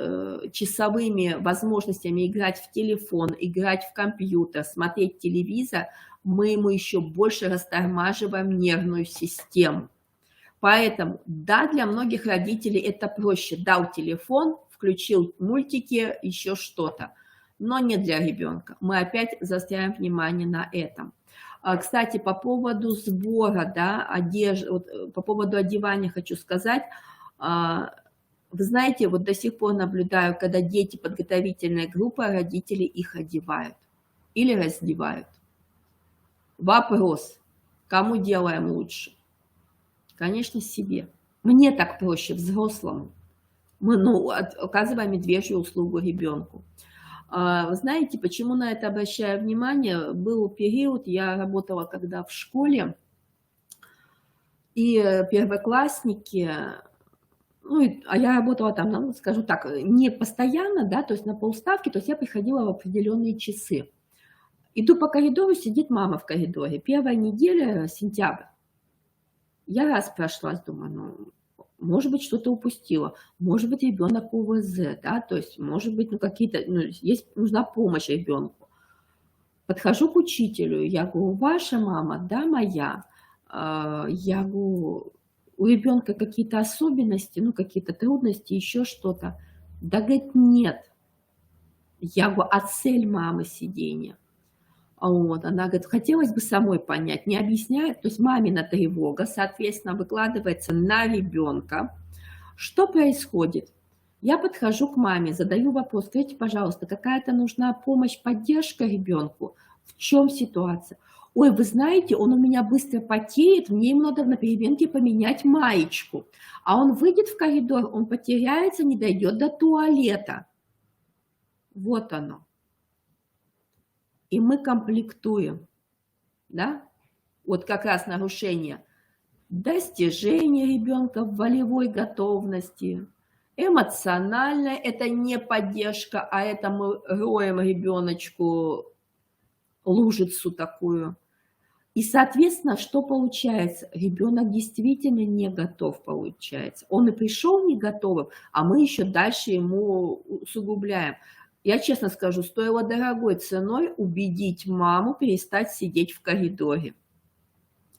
часовыми возможностями играть в телефон, играть в компьютер, смотреть телевизор, мы ему еще больше растормаживаем нервную систему. Поэтому, да, для многих родителей это проще. Дал телефон, включил мультики, еще что-то. Но не для ребенка. Мы опять заостряем внимание на этом. Кстати, по поводу сбора, да, одежды, вот, по поводу одевания хочу сказать. Вы знаете, вот до сих пор наблюдаю, когда дети подготовительной группы, родители их одевают или раздевают. Вопрос: кому делаем лучше? Конечно, себе. Мне так проще, взрослому. Мы оказываем медвежью услугу ребенку. Вы знаете, почему на это обращаю внимание? Был период, я работала когда в школе, и первоклассники... а я работала там, скажу так, не постоянно, да, то есть на полставки, то есть я приходила в определенные часы. Иду по коридору, сидит мама в коридоре. Первая неделя, сентябрь. Я раз прошлась, думаю, может быть, что-то упустила, может быть, ребенок ОВЗ, да, то есть, может быть, нужна помощь ребенку. Подхожу к учителю, я говорю: ваша мама, да, моя. Я говорю: у ребенка какие-то особенности, какие-то трудности, еще что-то. Да, говорит, нет. Я говорю: а цель мамы сидения? Вот, она говорит: хотелось бы самой понять, не объясняет. То есть мамина тревога, соответственно, выкладывается на ребенка. Что происходит? Я подхожу к маме, задаю вопрос: скажите, пожалуйста, какая-то нужна помощь, поддержка ребенку? В чем ситуация? Ой, вы знаете, он у меня быстро потеет, мне ему надо на переменке поменять маечку. А он выйдет в коридор, он потеряется, не дойдет до туалета. Вот оно. и мы комплектуем, да? Вот как раз нарушение достижения ребенка в волевой готовности, эмоциональное, это не поддержка, а это мы роем ребеночку лужицу такую. И, соответственно, что получается? Ребенок действительно не готов, получается. Он и пришел не готовым, а мы еще дальше ему усугубляем. Я честно скажу, стоило дорогой ценой убедить маму перестать сидеть в коридоре.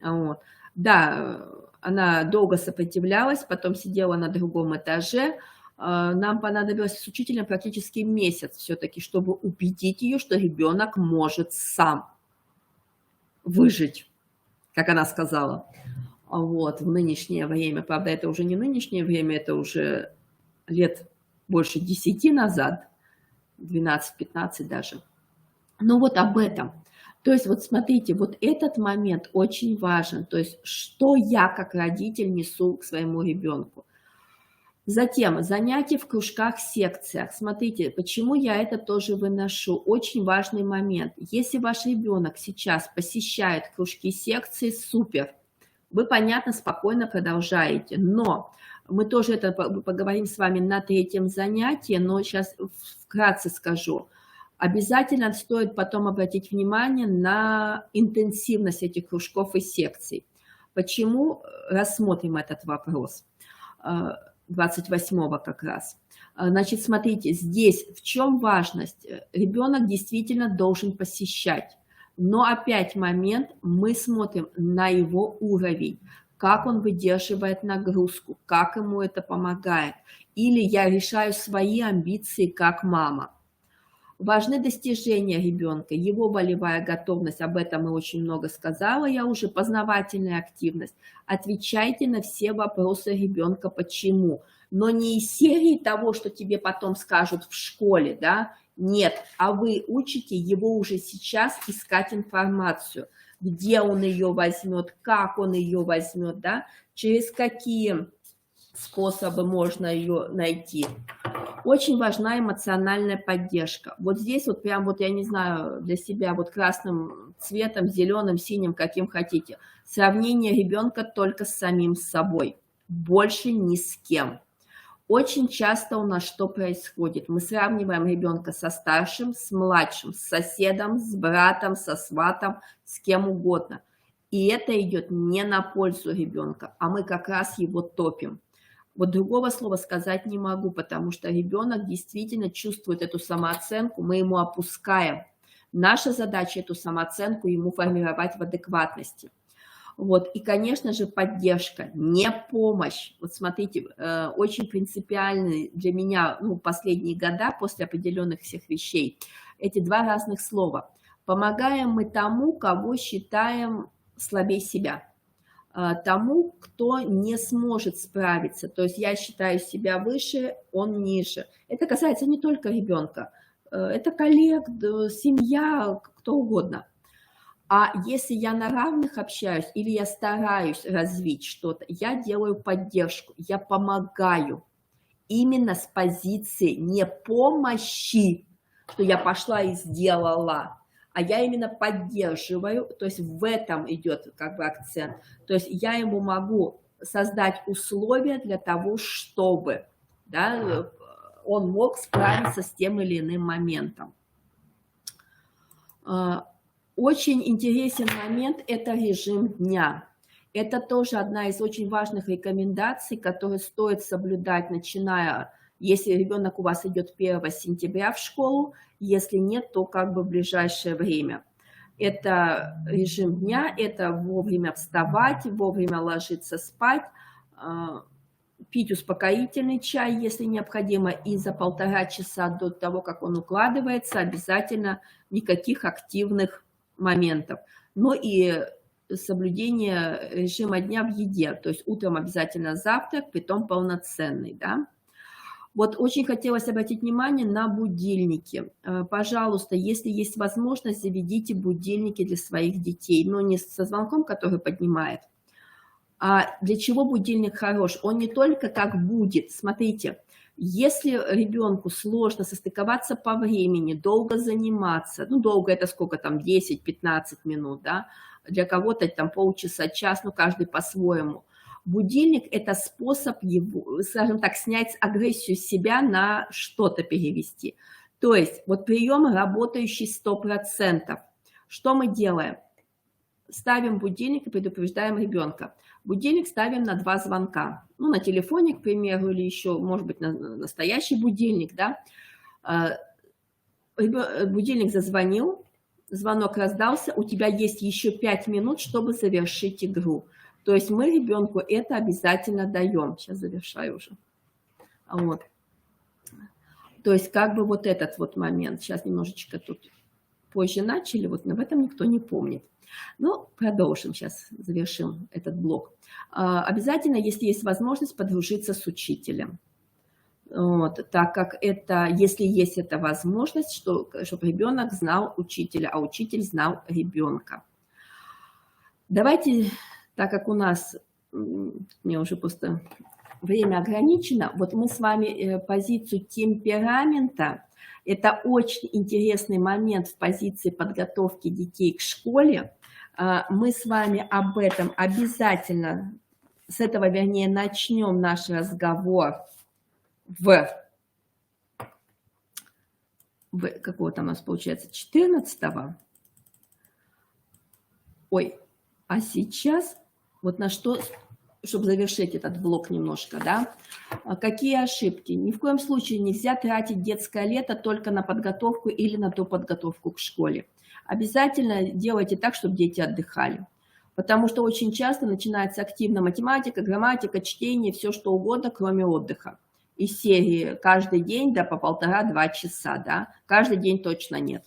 Вот. Да, она долго сопротивлялась, потом сидела на другом этаже. Нам понадобилось с учителем практически месяц все-таки, чтобы убедить ее, что ребенок может сам выжить, как она сказала. Вот, в нынешнее время, правда, это уже не нынешнее время, это уже лет больше 10 назад, 12-15 даже. Но вот об этом. То есть вот смотрите, вот этот момент очень важен. То есть что я как родитель несу к своему ребенку. Затем занятия в кружках, секциях. Смотрите, почему я это тоже выношу. Очень важный момент. Если ваш ребенок сейчас посещает кружки, секции, супер. Вы, понятно, спокойно продолжаете. Но мы тоже это поговорим с вами на третьем занятии, но сейчас вкратце скажу. Обязательно стоит потом обратить внимание на интенсивность этих кружков и секций. Почему? Рассмотрим этот вопрос. 28-го как раз. Значит, смотрите, здесь в чем важность? Ребенок действительно должен посещать. Но опять момент, мы смотрим на его уровень, как он выдерживает нагрузку, как ему это помогает. Или я решаю свои амбиции как мама. Важны достижения ребенка, его волевая готовность, об этом и очень много сказала я уже, познавательная активность. Отвечайте на все вопросы ребенка «почему?», но не из серии того, что тебе потом скажут в школе, да, нет, а вы учите его уже сейчас искать информацию, где он ее возьмет, как он ее возьмет, да, через какие способы можно ее найти. Очень важна эмоциональная поддержка. Вот здесь вот прям вот, я не знаю, для себя вот красным цветом, зеленым, синим, каким хотите. Сравнение ребенка только с самим собой. Больше ни с кем. Очень часто у нас что происходит? Мы сравниваем ребенка со старшим, с младшим, с соседом, с братом, со сватом, с кем угодно. И это идет не на пользу ребенка, а мы как раз его топим. Вот другого слова сказать не могу, потому что ребенок действительно чувствует эту самооценку, мы ему опускаем. Наша задача эту самооценку ему формировать в адекватности. Вот. И, конечно же, поддержка, не помощь. Вот смотрите, очень принципиальный для меня последние года после определенных всех вещей эти два разных слова. Помогаем мы тому, кого считаем слабее себя. Тому, кто не сможет справиться. То есть я считаю себя выше, он ниже. Это касается не только ребенка, это коллег, семья, кто угодно. А если я на равных общаюсь или я стараюсь развить что-то, я делаю поддержку, я помогаю. Именно с позиции не помощи, что я пошла и сделала, а я именно поддерживаю, то есть в этом идет как бы акцент. То есть я ему могу создать условия для того, чтобы, да, он мог справиться с тем или иным моментом. Очень интересен момент – это режим дня. Это тоже одна из очень важных рекомендаций, которые стоит соблюдать, начиная, если ребенок у вас идет 1 сентября в школу, если нет, то как бы в ближайшее время. Это режим дня, это вовремя вставать, вовремя ложиться спать, пить успокоительный чай, если необходимо, и за 1,5 часа до того, как он укладывается, обязательно никаких активных моментов. Но и соблюдение режима дня в еде, то есть утром обязательно завтрак, притом полноценный, да. Вот очень хотелось обратить внимание на будильники. Пожалуйста, если есть возможность, заведите будильники для своих детей, но не со звонком, который поднимает, А для чего будильник хорош? Он не только как будет, смотрите, если ребенку сложно состыковаться по времени, долго заниматься, ну, долго это сколько там, 10-15 минут, да, для кого-то там полчаса, час, ну, каждый по-своему. Будильник – это способ, его, скажем так, снять агрессию с себя на что-то перевести. То есть вот прием, работающий 100%. Что мы делаем? Ставим будильник и предупреждаем ребенка. Будильник ставим на 2 звонка. Ну, на телефоне, к примеру, или еще, может быть, на настоящий будильник, да. Будильник зазвонил, звонок раздался, у тебя есть еще 5 минут, чтобы завершить игру. То есть мы ребенку это обязательно даем. Сейчас завершаю уже. Вот. То есть как бы вот этот вот момент. Сейчас немножечко тут позже начали, вот об этом никто не помнит. Ну, продолжим сейчас, завершим этот блок. Обязательно, если есть возможность, подружиться с учителем. Вот, так как это, если есть эта возможность, чтобы ребенок знал учителя, а учитель знал ребенка. Давайте, так как у нас, мне уже просто время ограничено, вот мы с вами позицию темперамента, это очень интересный момент в позиции подготовки детей к школе. Мы с вами об этом обязательно, с этого, вернее, начнем наш разговор какого там у нас получается, 14-го. Ой, а сейчас, вот на что, чтобы завершить этот блок немножко, да, какие ошибки? Ни в коем случае нельзя тратить детское лето только на подготовку или на ту подготовку к школе. Обязательно делайте так, чтобы дети отдыхали. Потому что очень часто начинается активно математика, грамматика, чтение, все что угодно, кроме отдыха. Из серии каждый день, да, по 1,5-2 часа, да, каждый день точно нет.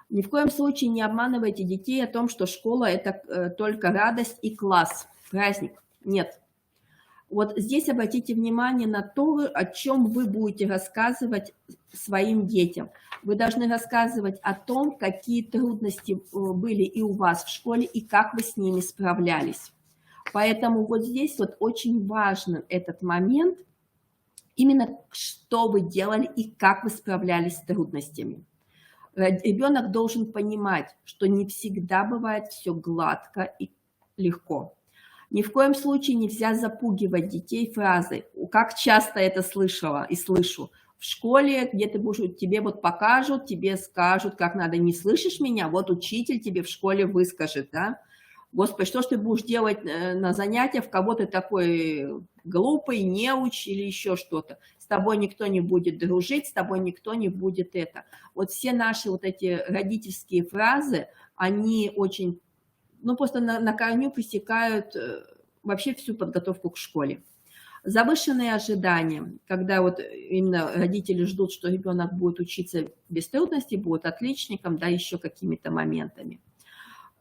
Ни в коем случае не обманывайте детей о том, что школа – это только радость и класс, праздник. Нет. Вот здесь обратите внимание на то, о чем вы будете рассказывать своим детям. Вы должны рассказывать о том, какие трудности были и у вас в школе, и как вы с ними справлялись. Поэтому вот здесь вот очень важен этот момент, именно что вы делали и как вы справлялись с трудностями. Ребенок должен понимать, что не всегда бывает все гладко и легко. Ни в коем случае нельзя запугивать детей фразой, как часто это слышала и слышу. В школе, где ты будешь, тебе вот покажут, тебе скажут, как надо. Не слышишь меня? Вот учитель тебе в школе выскажет, да? Господи, что ж ты будешь делать на занятиях, в кого ты такой глупый, неуч или еще что-то. С тобой никто не будет дружить, с тобой никто не будет это. Вот все наши вот эти родительские фразы, они очень, ну, просто на корню пресекают вообще всю подготовку к школе. Завышенные ожидания, когда вот именно родители ждут, что ребенок будет учиться без трудностей, будет отличником, да, еще какими-то моментами.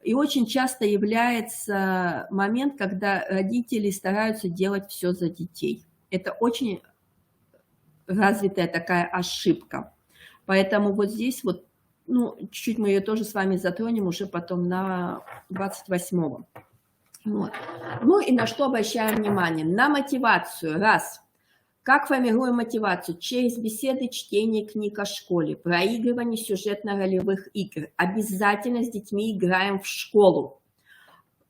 И очень часто является момент, когда родители стараются делать все за детей. Это очень развитая такая ошибка. Поэтому вот здесь вот, ну, чуть-чуть мы ее тоже с вами затронем уже потом на 28-го. Вот. Ну и на что обращаем внимание? На мотивацию. Раз. Как формируем мотивацию? Через беседы, чтение книг о школе, проигрывание сюжетно-ролевых игр. Обязательно с детьми играем в школу.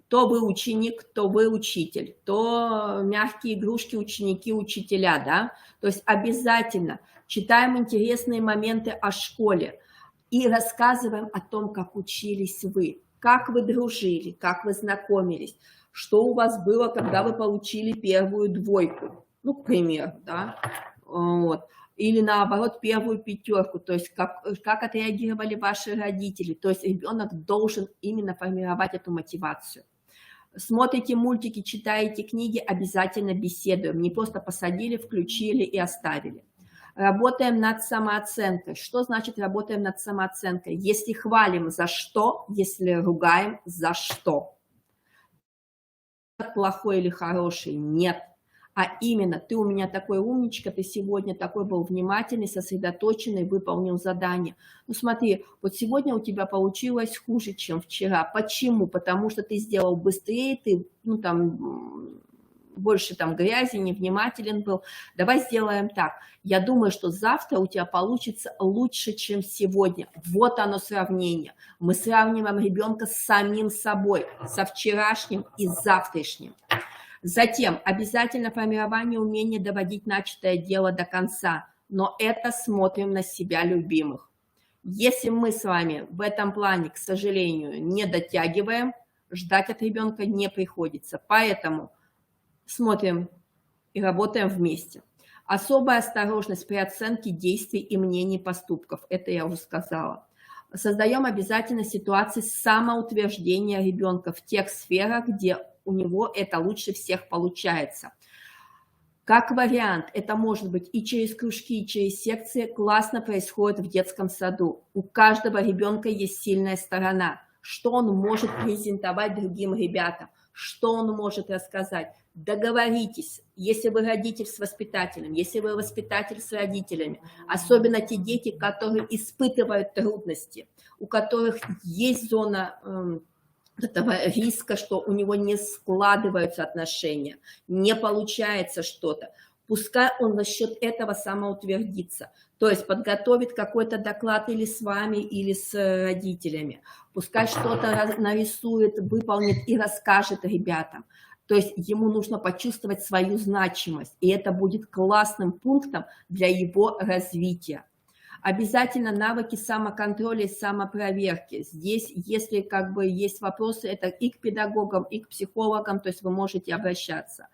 То вы ученик, то вы учитель, то мягкие игрушки ученики, учителя, да? То есть обязательно читаем интересные моменты о школе и рассказываем о том, как учились вы, как вы дружили, как вы знакомились, что у вас было, когда вы получили первую двойку. Ну, к примеру, да, вот. Или наоборот, первую пятерку, то есть как отреагировали ваши родители. То есть ребенок должен именно формировать эту мотивацию. Смотрите мультики, читаете книги, обязательно беседуем. Не просто посадили, включили и оставили. Работаем над самооценкой. Что значит работаем над самооценкой? Если хвалим, за что? Если ругаем, за что? Плохой или хороший? Нет. а именно ты у меня такой умничка, ты сегодня такой был внимательный, сосредоточенный, выполнил задание. Ну смотри, вот сегодня у тебя получилось хуже, чем вчера. Почему? Потому что ты сделал быстрее, ты, ну там, больше там грязи, невнимателен был. Давай сделаем так. Я думаю, что завтра у тебя получится лучше, чем сегодня. Вот оно сравнение. Мы сравниваем ребенка с самим собой, со вчерашним и завтрашним. Затем обязательно формирование умения доводить начатое дело до конца. Но это смотрим на себя любимых. Если мы с вами в этом плане, к сожалению, не дотягиваем, ждать от ребенка не приходится. Поэтому смотрим и работаем вместе. Особая осторожность при оценке действий и мнений поступков. Это я уже сказала. Создаем обязательно ситуации самоутверждения ребенка в тех сферах, где у него это лучше всех получается. Как вариант, это может быть и через кружки, и через секции. Классно происходит в детском саду. У каждого ребенка есть сильная сторона. Что он может презентовать другим ребятам, что он может рассказать. Договоритесь, если вы родитель с воспитателем, если вы воспитатель с родителями, особенно те дети, которые испытывают трудности, у которых есть зона этого риска, что у него не складываются отношения, не получается что-то. Пускай он за счет этого самоутвердится, то есть подготовит какой-то доклад или с вами, или с родителями. Пускай что-то нарисует, выполнит и расскажет ребятам. То есть ему нужно почувствовать свою значимость, и это будет классным пунктом для его развития. Обязательно навыки самоконтроля и самопроверки. Здесь, если как бы есть вопросы, это и к педагогам, и к психологам, то есть вы можете обращаться.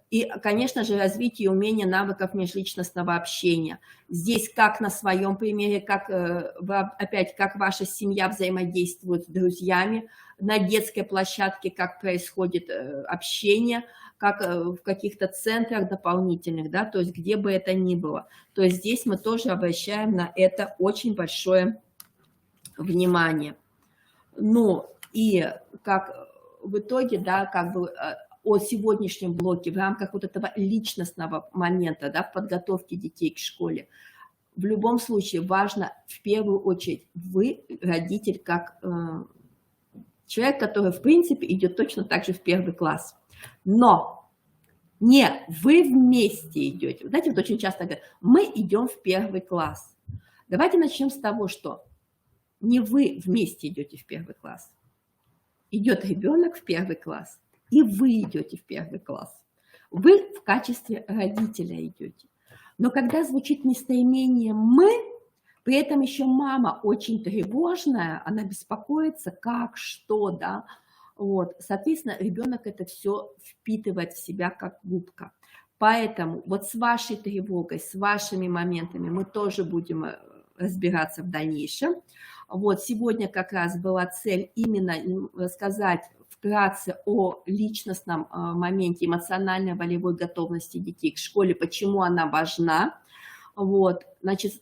И, конечно же, развитие умения навыков межличностного общения. Здесь как на своем примере, как опять, как ваша семья взаимодействует с друзьями, на детской площадке, как происходит общение, как в каких-то центрах дополнительных, да, то есть где бы это ни было. То есть здесь мы тоже обращаем на это очень большое внимание. Ну и как в итоге, да, как бы о сегодняшнем блоке в рамках вот этого личностного момента, да, в подготовке детей к школе. В любом случае важно в первую очередь вы, родитель, как человек, который в принципе идет точно так же в первый класс. Но не вы вместе идете. Знаете, вот очень часто говорят, мы идем в первый класс. Давайте начнем с того, что не вы вместе идете в первый класс. Идет ребенок в первый класс, и вы идете в первый класс. Вы в качестве родителя идете. Но когда звучит местоимение «мы», при этом еще мама очень тревожная, она беспокоится, как, что, да. Вот. Соответственно, ребенок это все впитывает в себя как губка. Поэтому вот с вашей тревогой, с вашими моментами мы тоже будем разбираться в дальнейшем. Вот сегодня как раз была цель именно рассказать вкратце о личностном моменте эмоциональной волевой готовности детей к школе, почему она важна. Вот, значит,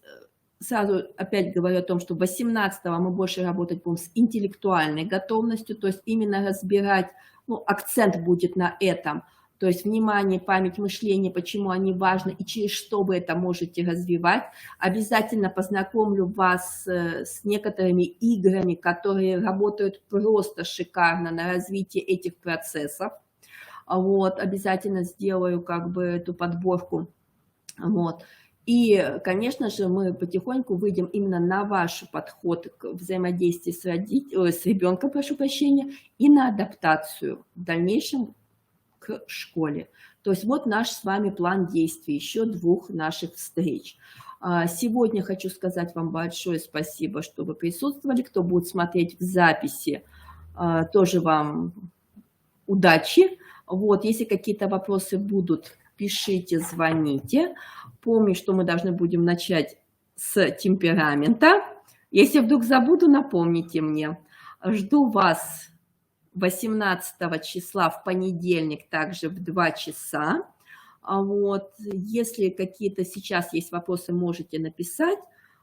сразу опять говорю о том, что 18-го мы больше работать будем с интеллектуальной готовностью, то есть именно разбирать, ну, акцент будет на этом, то есть внимание, память, мышление, почему они важны и через что вы это можете развивать. Обязательно познакомлю вас с некоторыми играми, которые работают просто шикарно на развитие этих процессов. Вот, обязательно сделаю как бы эту подборку. Вот. И, конечно же, мы потихоньку выйдем именно на ваш подход к взаимодействию с ребенком, прошу прощения, и на адаптацию в дальнейшем к школе. То есть вот наш с вами план действий, еще 2 наших встреч. Сегодня хочу сказать вам большое спасибо, что вы присутствовали. Кто будет смотреть в записи, тоже вам удачи. Вот, если какие-то вопросы будут, пишите, звоните. Помню, что мы должны будем начать с темперамента. Если вдруг забуду, напомните мне. Жду вас 18 числа в понедельник, также в 2 часа. Вот. Если какие-то сейчас есть вопросы, можете написать.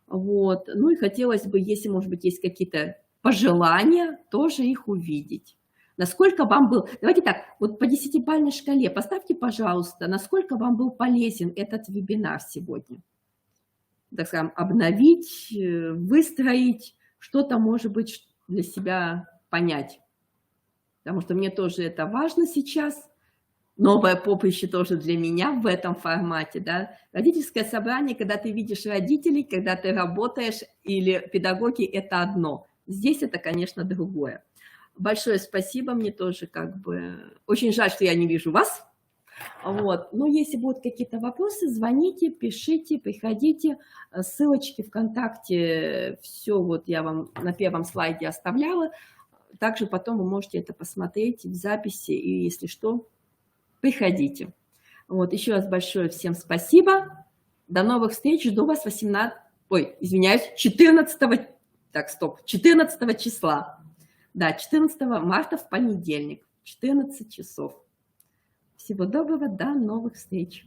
Вот. Ну и хотелось бы, если, может быть, есть какие-то пожелания, тоже их увидеть. Насколько вам был, давайте так, вот по 10-бальной шкале поставьте, пожалуйста, насколько вам был полезен этот вебинар сегодня. Так скажем, обновить, выстроить, что-то, может быть, для себя понять. Потому что мне тоже это важно сейчас. Новое поприще тоже для меня в этом формате, да. Родительское собрание, когда ты видишь родителей, когда ты работаешь, или педагоги, это одно. Здесь это, конечно, другое. Большое спасибо, мне тоже как бы очень жаль, что я не вижу вас. Вот. Но если будут какие-то вопросы, звоните, пишите, приходите. Ссылочки ВКонтакте, все вот я вам на первом слайде оставляла. Также потом вы можете это посмотреть в записи, и если что, приходите. Вот, еще раз большое всем спасибо. До новых встреч. Жду вас 14 числа. Да, 14 марта в понедельник, 14 часов. Всего доброго, до новых встреч.